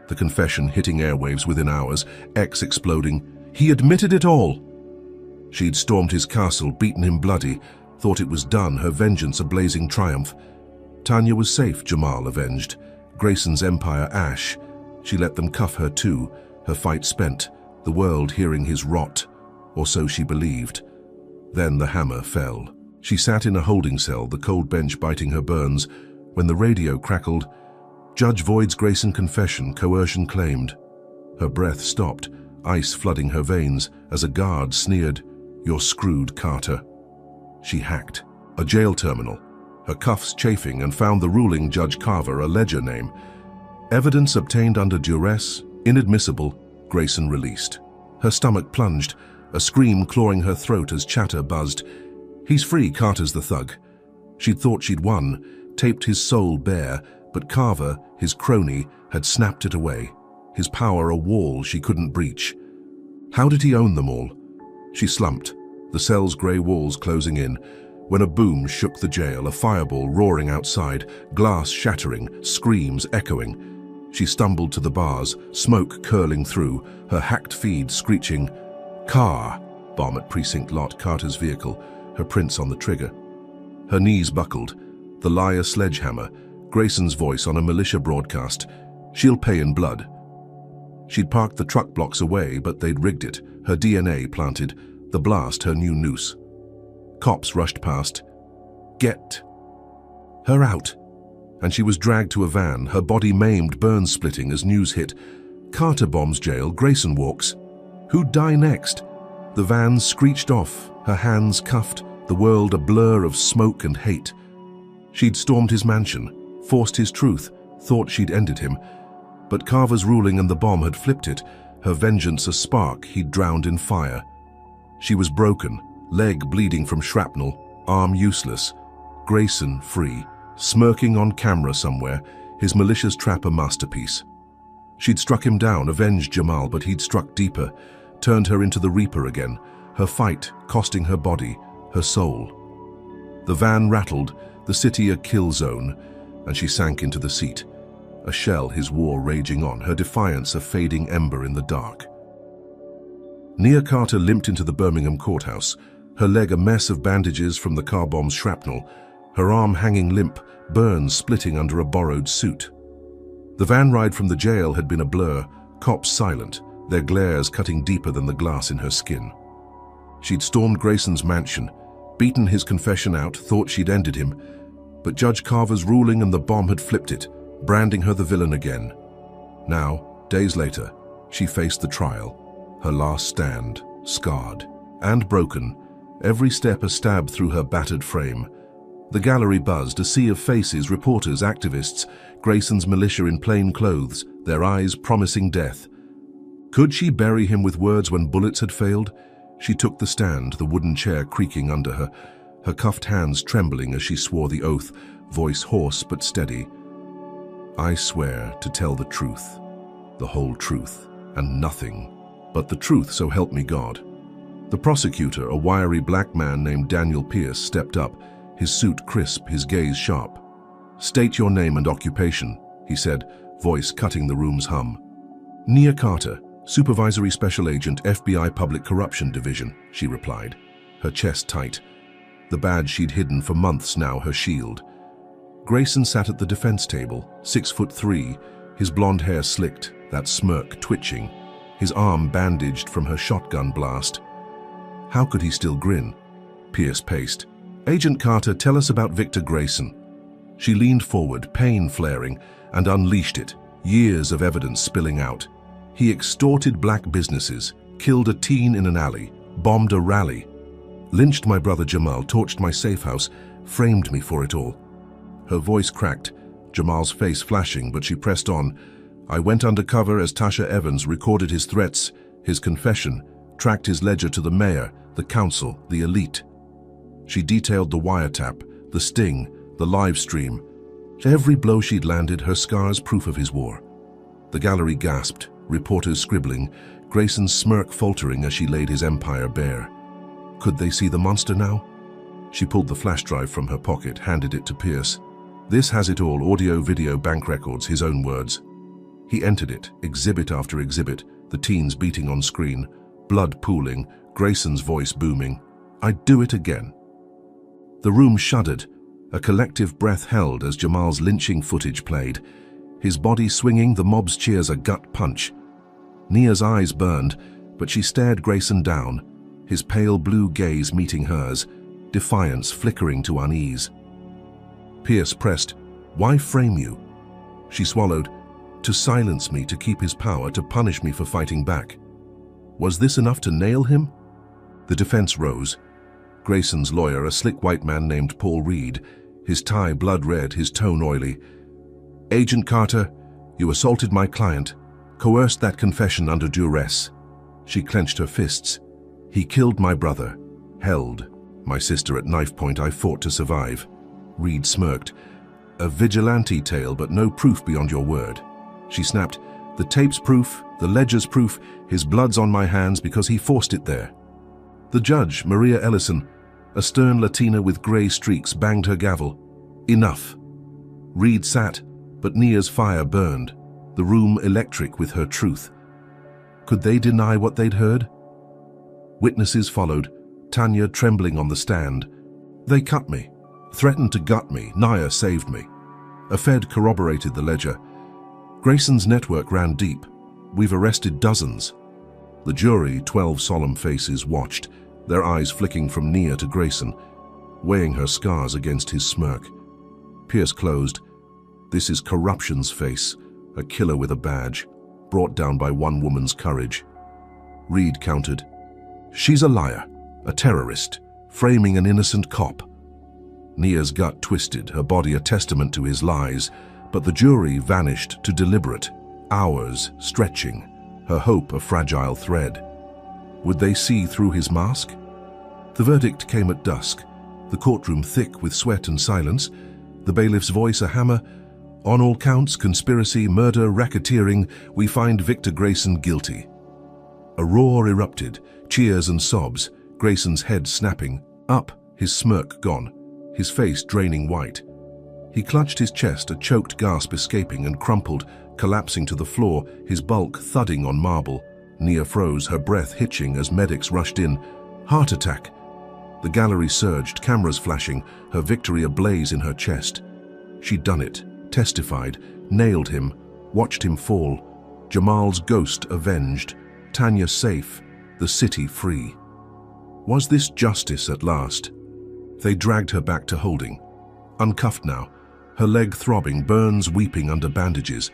The confession hitting airwaves within hours, X exploding. He admitted it all. She'd stormed his castle, beaten him bloody, thought it was done, her vengeance a blazing triumph. Tanya was safe, Jamal avenged. Grayson's empire ash. She let them cuff her too, her fight spent, the world hearing his rot, or so she believed. Then the hammer fell. She sat in a holding cell, the cold bench biting her burns, when the radio crackled. Judge voids Grayson confession, coercion claimed. Her breath stopped, ice flooding her veins, as a guard sneered, "You're screwed, Carter." She hacked. A jail terminal, her cuffs chafing, and found the ruling Judge Carver, a ledger name. Evidence obtained under duress, inadmissible, Grayson released. Her stomach plunged, a scream clawing her throat as chatter buzzed. He's free, Carter's the thug. She'd thought she'd won, taped his soul bare, but Carver, his crony, had snapped it away, his power a wall she couldn't breach. How did he own them all? She slumped, the cell's grey walls closing in, when a boom shook the jail, a fireball roaring outside, glass shattering, screams echoing. She stumbled to the bars, smoke curling through, her hacked feed screeching. Car! Bomb at precinct lot, Carter's vehicle, her prints on the trigger. Her knees buckled, the lie a sledgehammer, Grayson's voice on a militia broadcast. She'll pay in blood. She'd parked the truck blocks away, but they'd rigged it, her DNA planted, the blast her new noose. Cops rushed past. Get her out. And she was dragged to a van, her body maimed, burns splitting as news hit. Carter bombs jail, Grayson walks. Who'd die next? The van screeched off, her hands cuffed, the world a blur of smoke and hate. She'd stormed his mansion, forced his truth, thought she'd ended him. But Carver's ruling and the bomb had flipped it, her vengeance a spark he'd drowned in fire. She was broken, leg bleeding from shrapnel, arm useless. Grayson free, smirking on camera somewhere, his malicious trap a masterpiece. She'd struck him down, avenged Jamal, but he'd struck deeper, turned her into the Reaper again, her fight costing her body, her soul. The van rattled, the city a kill zone, and she sank into the seat. A shell, his war raging on, her defiance a fading ember in the dark. Nia Carter limped into the Birmingham courthouse, her leg a mess of bandages from the car bomb's shrapnel, her arm hanging limp, burns splitting under a borrowed suit. The van ride from the jail had been a blur, cops silent, their glares cutting deeper than the glass in her skin. She'd stormed Grayson's mansion, beaten his confession out, thought she'd ended him, but Judge Carver's ruling and the bomb had flipped it, branding her the villain again. Now, days later, she faced the trial, her last stand, scarred and broken, every step a stab through her battered frame. The gallery buzzed, a sea of faces, reporters, activists, Grayson's militia in plain clothes, their eyes promising death. Could she bury him with words when bullets had failed? She took the stand, the wooden chair creaking under her, her cuffed hands trembling as she swore the oath, voice hoarse but steady. I swear to tell the truth, the whole truth, and nothing but the truth, so help me God. The prosecutor, a wiry black man named Daniel Pierce, stepped up, his suit crisp, his gaze sharp. State your name and occupation, he said, voice cutting the room's hum. Nia Carter, Supervisory Special Agent, FBI Public Corruption Division, she replied, her chest tight. The badge she'd hidden for months now, her shield. Grayson sat at the defense table, 6'3", his blonde hair slicked, that smirk twitching. his arm bandaged from her shotgun blast. How could he still grin? Pierce paced. "Agent Carter, tell us about Victor Grayson." She leaned forward, pain flaring, and unleashed it, years of evidence spilling out. He extorted black businesses, killed a teen in an alley, bombed a rally, lynched my brother Jamal, torched my safe house, framed me for it all. Her voice cracked, Jamal's face flashing, but she pressed on. "I went undercover as Tasha Evans, recorded his threats, his confession, tracked his ledger to the mayor, the council, the elite." She detailed the wiretap, the sting, the live stream. Every blow she'd landed, her scars proof of his war. The gallery gasped, reporters scribbling, Grayson's smirk faltering as she laid his empire bare. Could they see the monster now? She pulled the flash drive from her pocket, handed it to Pierce. "This has it all, audio, video, bank records," his own words. He entered it, exhibit after exhibit, the teens beating on screen, blood pooling, Grayson's voice booming. "I'd do it again." The room shuddered, a collective breath held as Jamal's lynching footage played. His body swinging, the mob's cheers a gut punch. Nia's eyes burned, but she stared Grayson down, his pale blue gaze meeting hers, defiance flickering to unease. Pierce pressed, "Why frame you?" She swallowed, "To silence me, to keep his power, to punish me for fighting back." Was this enough to nail him? The defense rose. Grayson's lawyer, a slick white man named Paul Reed, his tie blood red, his tone oily. "Agent Carter, you assaulted my client, coerced that confession under duress." She clenched her fists. "He killed my brother, held my sister at knife point. I fought to survive." Reed smirked. "A vigilante tale, but no proof beyond your word." She snapped, "The tape's proof, the ledger's proof, his blood's on my hands because he forced it there." The judge, Maria Ellison, a stern Latina with gray streaks, banged her gavel. "Enough." Reed sat, but Nia's fire burned, the room electric with her truth. Could they deny what they'd heard? Witnesses followed, Tanya trembling on the stand. "They cut me, threatened to gut me. Nia saved me." A Fed corroborated the ledger. "Grayson's network ran deep. We've arrested dozens." The jury, 12 solemn faces, watched, their eyes flicking from Nia to Grayson, weighing her scars against his smirk. Pierce closed. This is corruption's face, a killer with a badge, brought down by one woman's courage. Reed countered, "She's a liar, a terrorist, framing an innocent cop." Nia's gut twisted, her body a testament to his lies, but the jury vanished to deliberate, hours stretching, her hope a fragile thread. Would they see through his mask? The verdict came at dusk, the courtroom thick with sweat and silence, the bailiff's voice a hammer. "On all counts, conspiracy, murder, racketeering, we find Victor Grayson guilty." A roar erupted, cheers and sobs, Grayson's head snapping, up, his smirk gone, his face draining white. He clutched his chest, a choked gasp escaping, and crumpled, collapsing to the floor, his bulk thudding on marble. Nia froze, her breath hitching as medics rushed in. Heart attack. The gallery surged, cameras flashing, her victory ablaze in her chest. She'd done it, testified, nailed him, watched him fall. Jamal's ghost avenged, Tanya safe, the city free. Was this justice at last? They dragged her back to holding. Uncuffed now, her leg throbbing, burns weeping under bandages,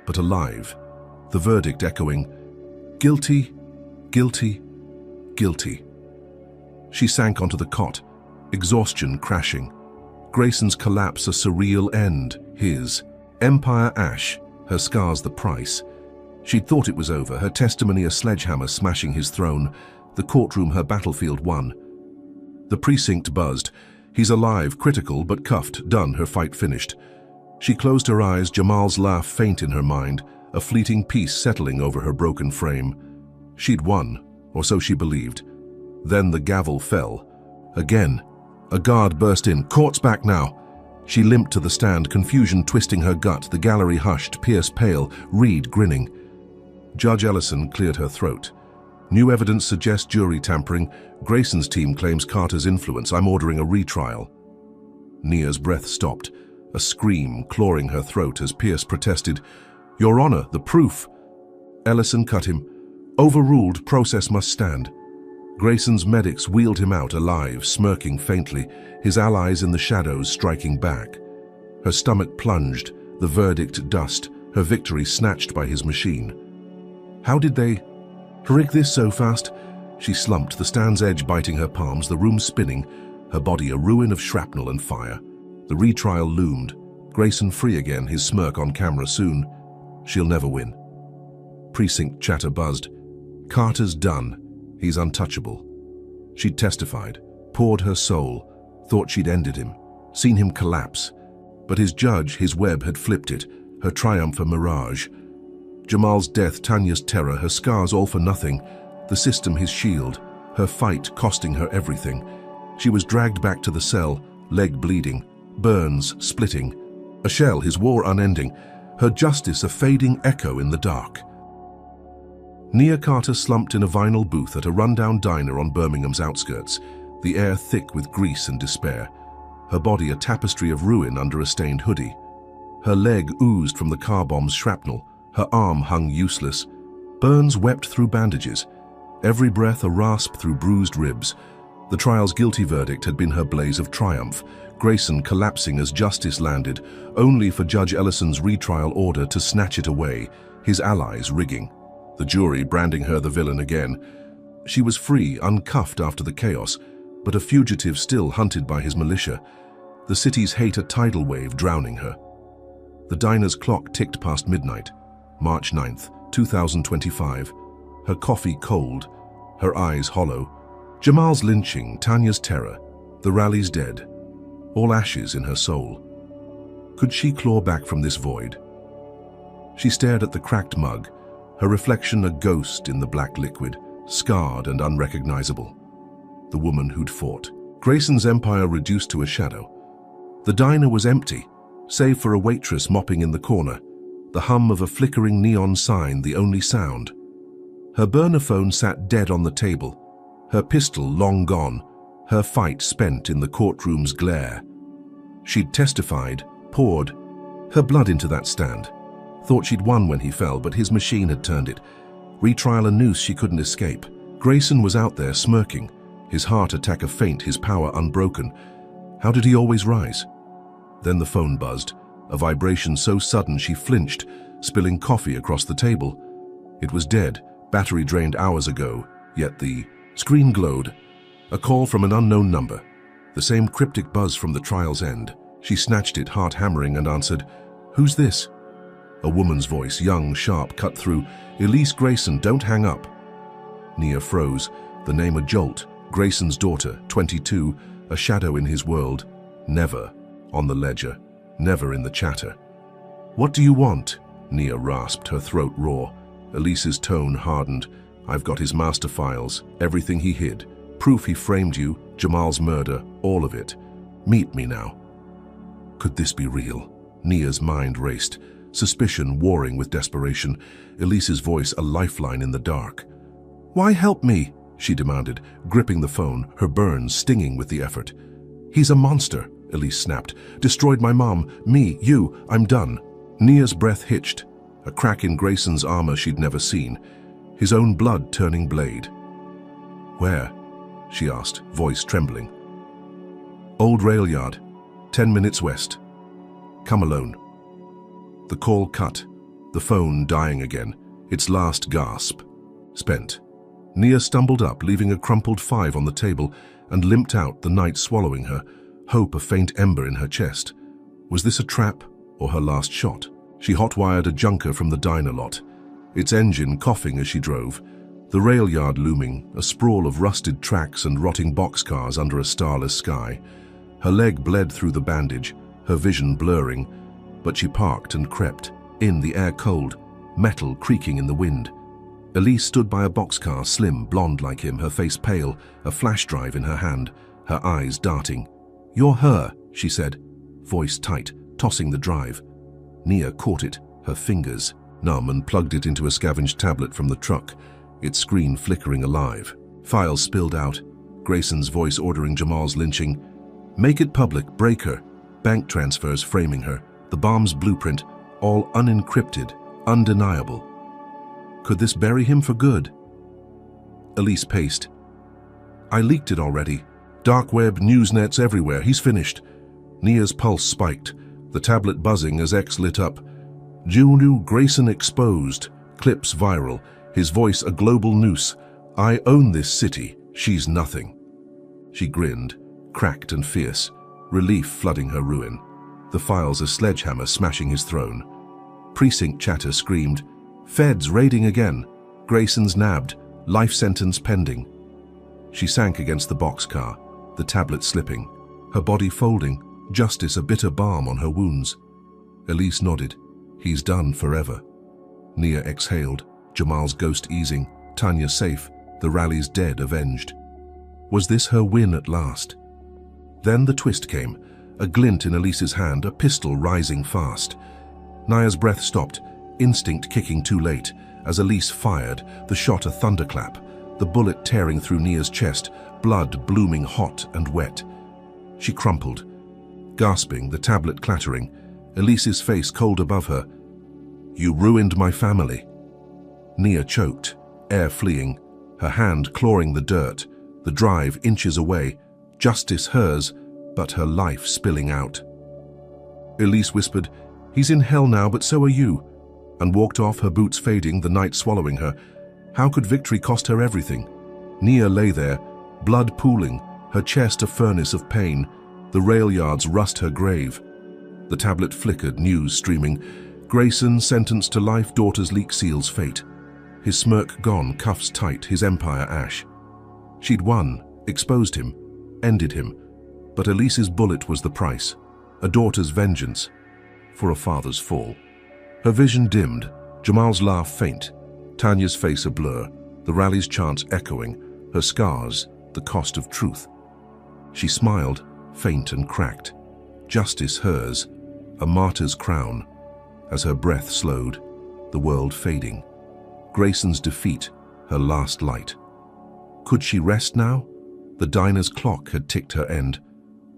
but alive. The verdict echoing, "Guilty, guilty, guilty." She sank onto the cot, exhaustion crashing. Grayson's collapse a surreal end, his. Empire ash, her scars the price. She'd thought it was over, her testimony a sledgehammer smashing his throne, the courtroom her battlefield won. The precinct buzzed. He's alive, critical, but cuffed, done, her fight finished. She closed her eyes, Jamal's laugh faint in her mind, a fleeting peace settling over her broken frame. She'd won, or so she believed. Then the gavel fell. Again. A guard burst in. "Court's back now." She limped to the stand, confusion twisting her gut, the gallery hushed, Pierce pale, Reed grinning. Judge Ellison cleared her throat. "New evidence suggests jury tampering. Grayson's team claims Carter's influence. I'm ordering a retrial." Nia's breath stopped, a scream clawing her throat as Pierce protested, "Your Honor, the proof." Ellison cut him. Overruled, process must stand. Grayson's medics wheeled him out alive, smirking faintly, his allies in the shadows striking back. Her stomach plunged, the verdict dust, her victory snatched by his machine. How did they rig this so fast? She slumped, the stand's edge biting her palms, the room spinning, her body a ruin of shrapnel and fire. The retrial loomed. Grayson free again, his smirk on camera soon. She'll never win. Precinct chatter buzzed. Carter's done. He's untouchable. She'd testified, poured her soul, thought she'd ended him, seen him collapse. But his judge, his web, had flipped it, her triumph a mirage. Jamal's death, Tanya's terror, her scars all for nothing, the system his shield, her fight costing her everything. She was dragged back to the cell, leg bleeding, burns splitting, a shell, his war unending, her justice a fading echo in the dark. Nia Carter slumped in a vinyl booth at a rundown diner on Birmingham's outskirts, the air thick with grease and despair, her body a tapestry of ruin under a stained hoodie. Her leg oozed from the car bomb's shrapnel, her arm hung useless. Burns wept through bandages, every breath a rasp through bruised ribs. The trial's guilty verdict had been her blaze of triumph, Grayson collapsing as justice landed, only for Judge Ellison's retrial order to snatch it away, his allies rigging. The jury branding her the villain again. She was free, uncuffed after the chaos, but a fugitive still hunted by his militia. The city's hate a tidal wave drowning her. The diner's clock ticked past midnight. March 9th, 2025. Her coffee cold, her eyes hollow. Jamal's lynching, Tanya's terror, the rally's dead. All ashes in her soul. Could she claw back from this void? She stared at the cracked mug, her reflection a ghost in the black liquid, scarred and unrecognizable. The woman who'd fought. Grayson's empire reduced to a shadow. The diner was empty, save for a waitress mopping in the corner, the hum of a flickering neon sign the only sound. Her burner phone sat dead on the table, her pistol long gone, her fight spent in the courtroom's glare. She'd testified, poured her blood into that stand. Thought she'd won when he fell, but his machine had turned it. Retrial a noose she couldn't escape. Grayson was out there smirking, his heart attack a feint, his power unbroken. How did he always rise? Then the phone buzzed, a vibration so sudden she flinched, spilling coffee across the table. It was dead, battery drained hours ago, yet the screen glowed. A call from an unknown number, the same cryptic buzz from the trial's end. She snatched it, heart hammering, and answered, "Who's this?" A woman's voice, young, sharp, cut through. "Elise Grayson, don't hang up." Nia froze, the name a jolt. Grayson's daughter, 22, a shadow in his world. Never on the ledger, never in the chatter. "What do you want?" Nia rasped, her throat raw. Elise's tone hardened. "I've got his master files, everything he hid. Proof he framed you, Jamal's murder, all of it. Meet me now." Could this be real? Nia's mind raced, suspicion warring with desperation, Elise's voice a lifeline in the dark. "Why help me?" she demanded, gripping the phone, her burns stinging with the effort. "He's a monster," Elise snapped. "Destroyed my mom, me, you, I'm done." Nia's breath hitched, a crack in Grayson's armor she'd never seen, his own blood turning blade. "Where?" she asked, voice trembling. "Old rail yard, 10 minutes west. Come alone." The call cut, the phone dying again, its last gasp. Spent. Nia stumbled up, leaving a crumpled 5 on the table, and limped out, the night swallowing her, hope a faint ember in her chest. Was this a trap or her last shot? She hot-wired a junker from the diner lot, its engine coughing as she drove, the rail yard looming, a sprawl of rusted tracks and rotting boxcars under a starless sky. Her leg bled through the bandage, her vision blurring, but she parked and crept, in the air cold, metal creaking in the wind. Elise stood by a boxcar, slim, blonde like him, her face pale, a flash drive in her hand, her eyes darting. "You're her," she said, voice tight, tossing the drive. Nia caught it, her fingers numb, and plugged it into a scavenged tablet from the truck, its screen flickering alive. Files spilled out, Grayson's voice ordering Jamal's lynching. "Make it public, break her." Bank transfers framing her, the bomb's blueprint, all unencrypted, undeniable. Could this bury him for good? Elise paced. I leaked it already. Dark web, news nets everywhere. He's finished. Nia's pulse spiked, the tablet buzzing as X lit up. Juliu Grayson exposed. Clips viral. His voice a global noose. I own this city. She's nothing. She grinned, cracked and fierce, relief flooding her ruin. The files a sledgehammer smashing his throne. Precinct chatter screamed, Feds raiding again. Grayson's nabbed. Life sentence pending. She sank against the boxcar, the tablet slipping, her body folding, justice a bitter balm on her wounds. Elise nodded. He's done forever. Nia exhaled, Jamal's ghost easing, Tanya safe, the rally's dead avenged. Was this her win at last? Then the twist came, a glint in Elise's hand, a pistol rising fast. Nia's breath stopped, instinct kicking too late. As Elise fired, the shot a thunderclap, the bullet tearing through Nia's chest, blood blooming hot and wet. She crumpled, gasping, the tablet clattering, Elise's face cold above her. You ruined my family. Nia choked, air fleeing, her hand clawing the dirt, the drive inches away, justice hers, but her life spilling out. Elise whispered, He's in hell now, but so are you, and walked off, her boots fading, the night swallowing her. How could victory cost her everything? Nia lay there, blood pooling, her chest a furnace of pain, the rail yards rust her grave. The tablet flickered, news streaming. Grayson sentenced to life, daughter's leak seals fate. His smirk gone, cuffs tight, his empire ash. She'd won, exposed him, ended him, but Elise's bullet was the price, a daughter's vengeance, for a father's fall. Her vision dimmed, Jamal's laugh faint, Tanya's face a blur, the rally's chants echoing, her scars, the cost of truth. She smiled, faint and cracked, justice hers, a martyr's crown, as her breath slowed, the world fading. Grayson's defeat, her last light. Could she rest now? The diner's clock had ticked her end,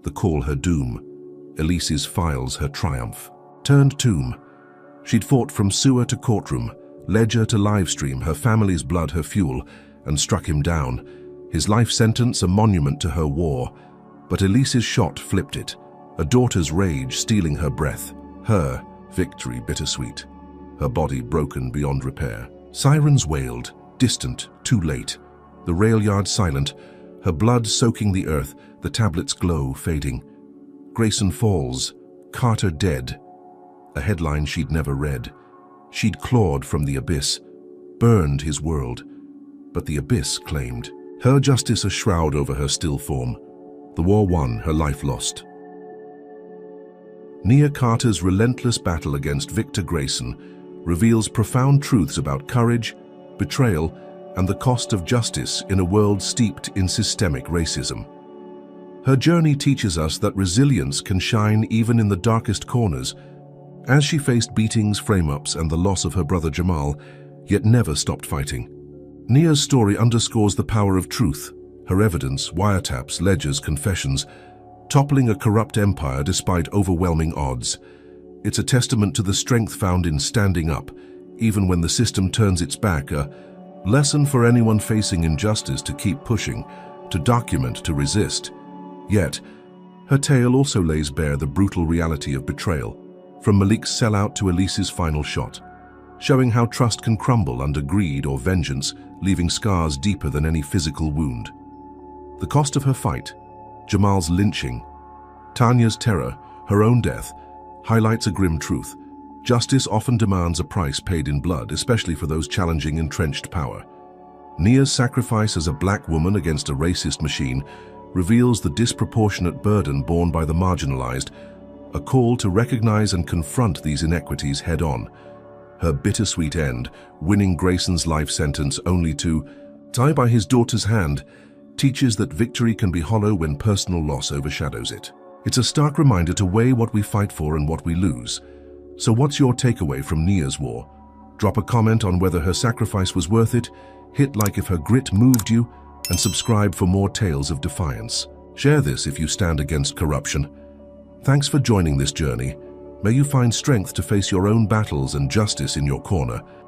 the call her doom, Elise's files her triumph. Turned tomb. She'd fought from sewer to courtroom, ledger to livestream, her family's blood her fuel, and struck him down. His life sentence a monument to her war. But Elise's shot flipped it, a daughter's rage stealing her breath, her victory bittersweet, her body broken beyond repair. Sirens wailed, distant, too late. The rail yard silent, her blood soaking the earth, the tablet's glow fading. Grayson falls, Carter dead. A headline she'd never read. She'd clawed from the abyss, burned his world. But the abyss claimed, her justice a shroud over her still form. The war won, her life lost. Nia Carter's relentless battle against Victor Grayson reveals profound truths about courage, betrayal, and the cost of justice in a world steeped in systemic racism. Her journey teaches us that resilience can shine even in the darkest corners, as she faced beatings, frame-ups, and the loss of her brother Jamal, yet never stopped fighting. Nia's story underscores the power of truth, her evidence, wiretaps, ledgers, confessions, toppling a corrupt empire despite overwhelming odds. It's a testament to the strength found in standing up, even when the system turns its back, a lesson for anyone facing injustice to keep pushing, to document, to resist. Yet, her tale also lays bare the brutal reality of betrayal, from Malik's sellout to Elise's final shot, showing how trust can crumble under greed or vengeance, leaving scars deeper than any physical wound. The cost of her fight, Jamal's lynching, Tanya's terror, her own death, highlights a grim truth. Justice often demands a price paid in blood, especially for those challenging entrenched power. Nia's sacrifice as a black woman against a racist machine reveals the disproportionate burden borne by the marginalized, a call to recognize and confront these inequities head-on. Her bittersweet end, winning Grayson's life sentence only to die by his daughter's hand, teaches that victory can be hollow when personal loss overshadows it. It's a stark reminder to weigh what we fight for and what we lose. So what's your takeaway from Nia's war? Drop a comment on whether her sacrifice was worth it, hit like if her grit moved you, and subscribe for more tales of defiance. Share this if you stand against corruption. Thanks for joining this journey. May you find strength to face your own battles and justice in your corner.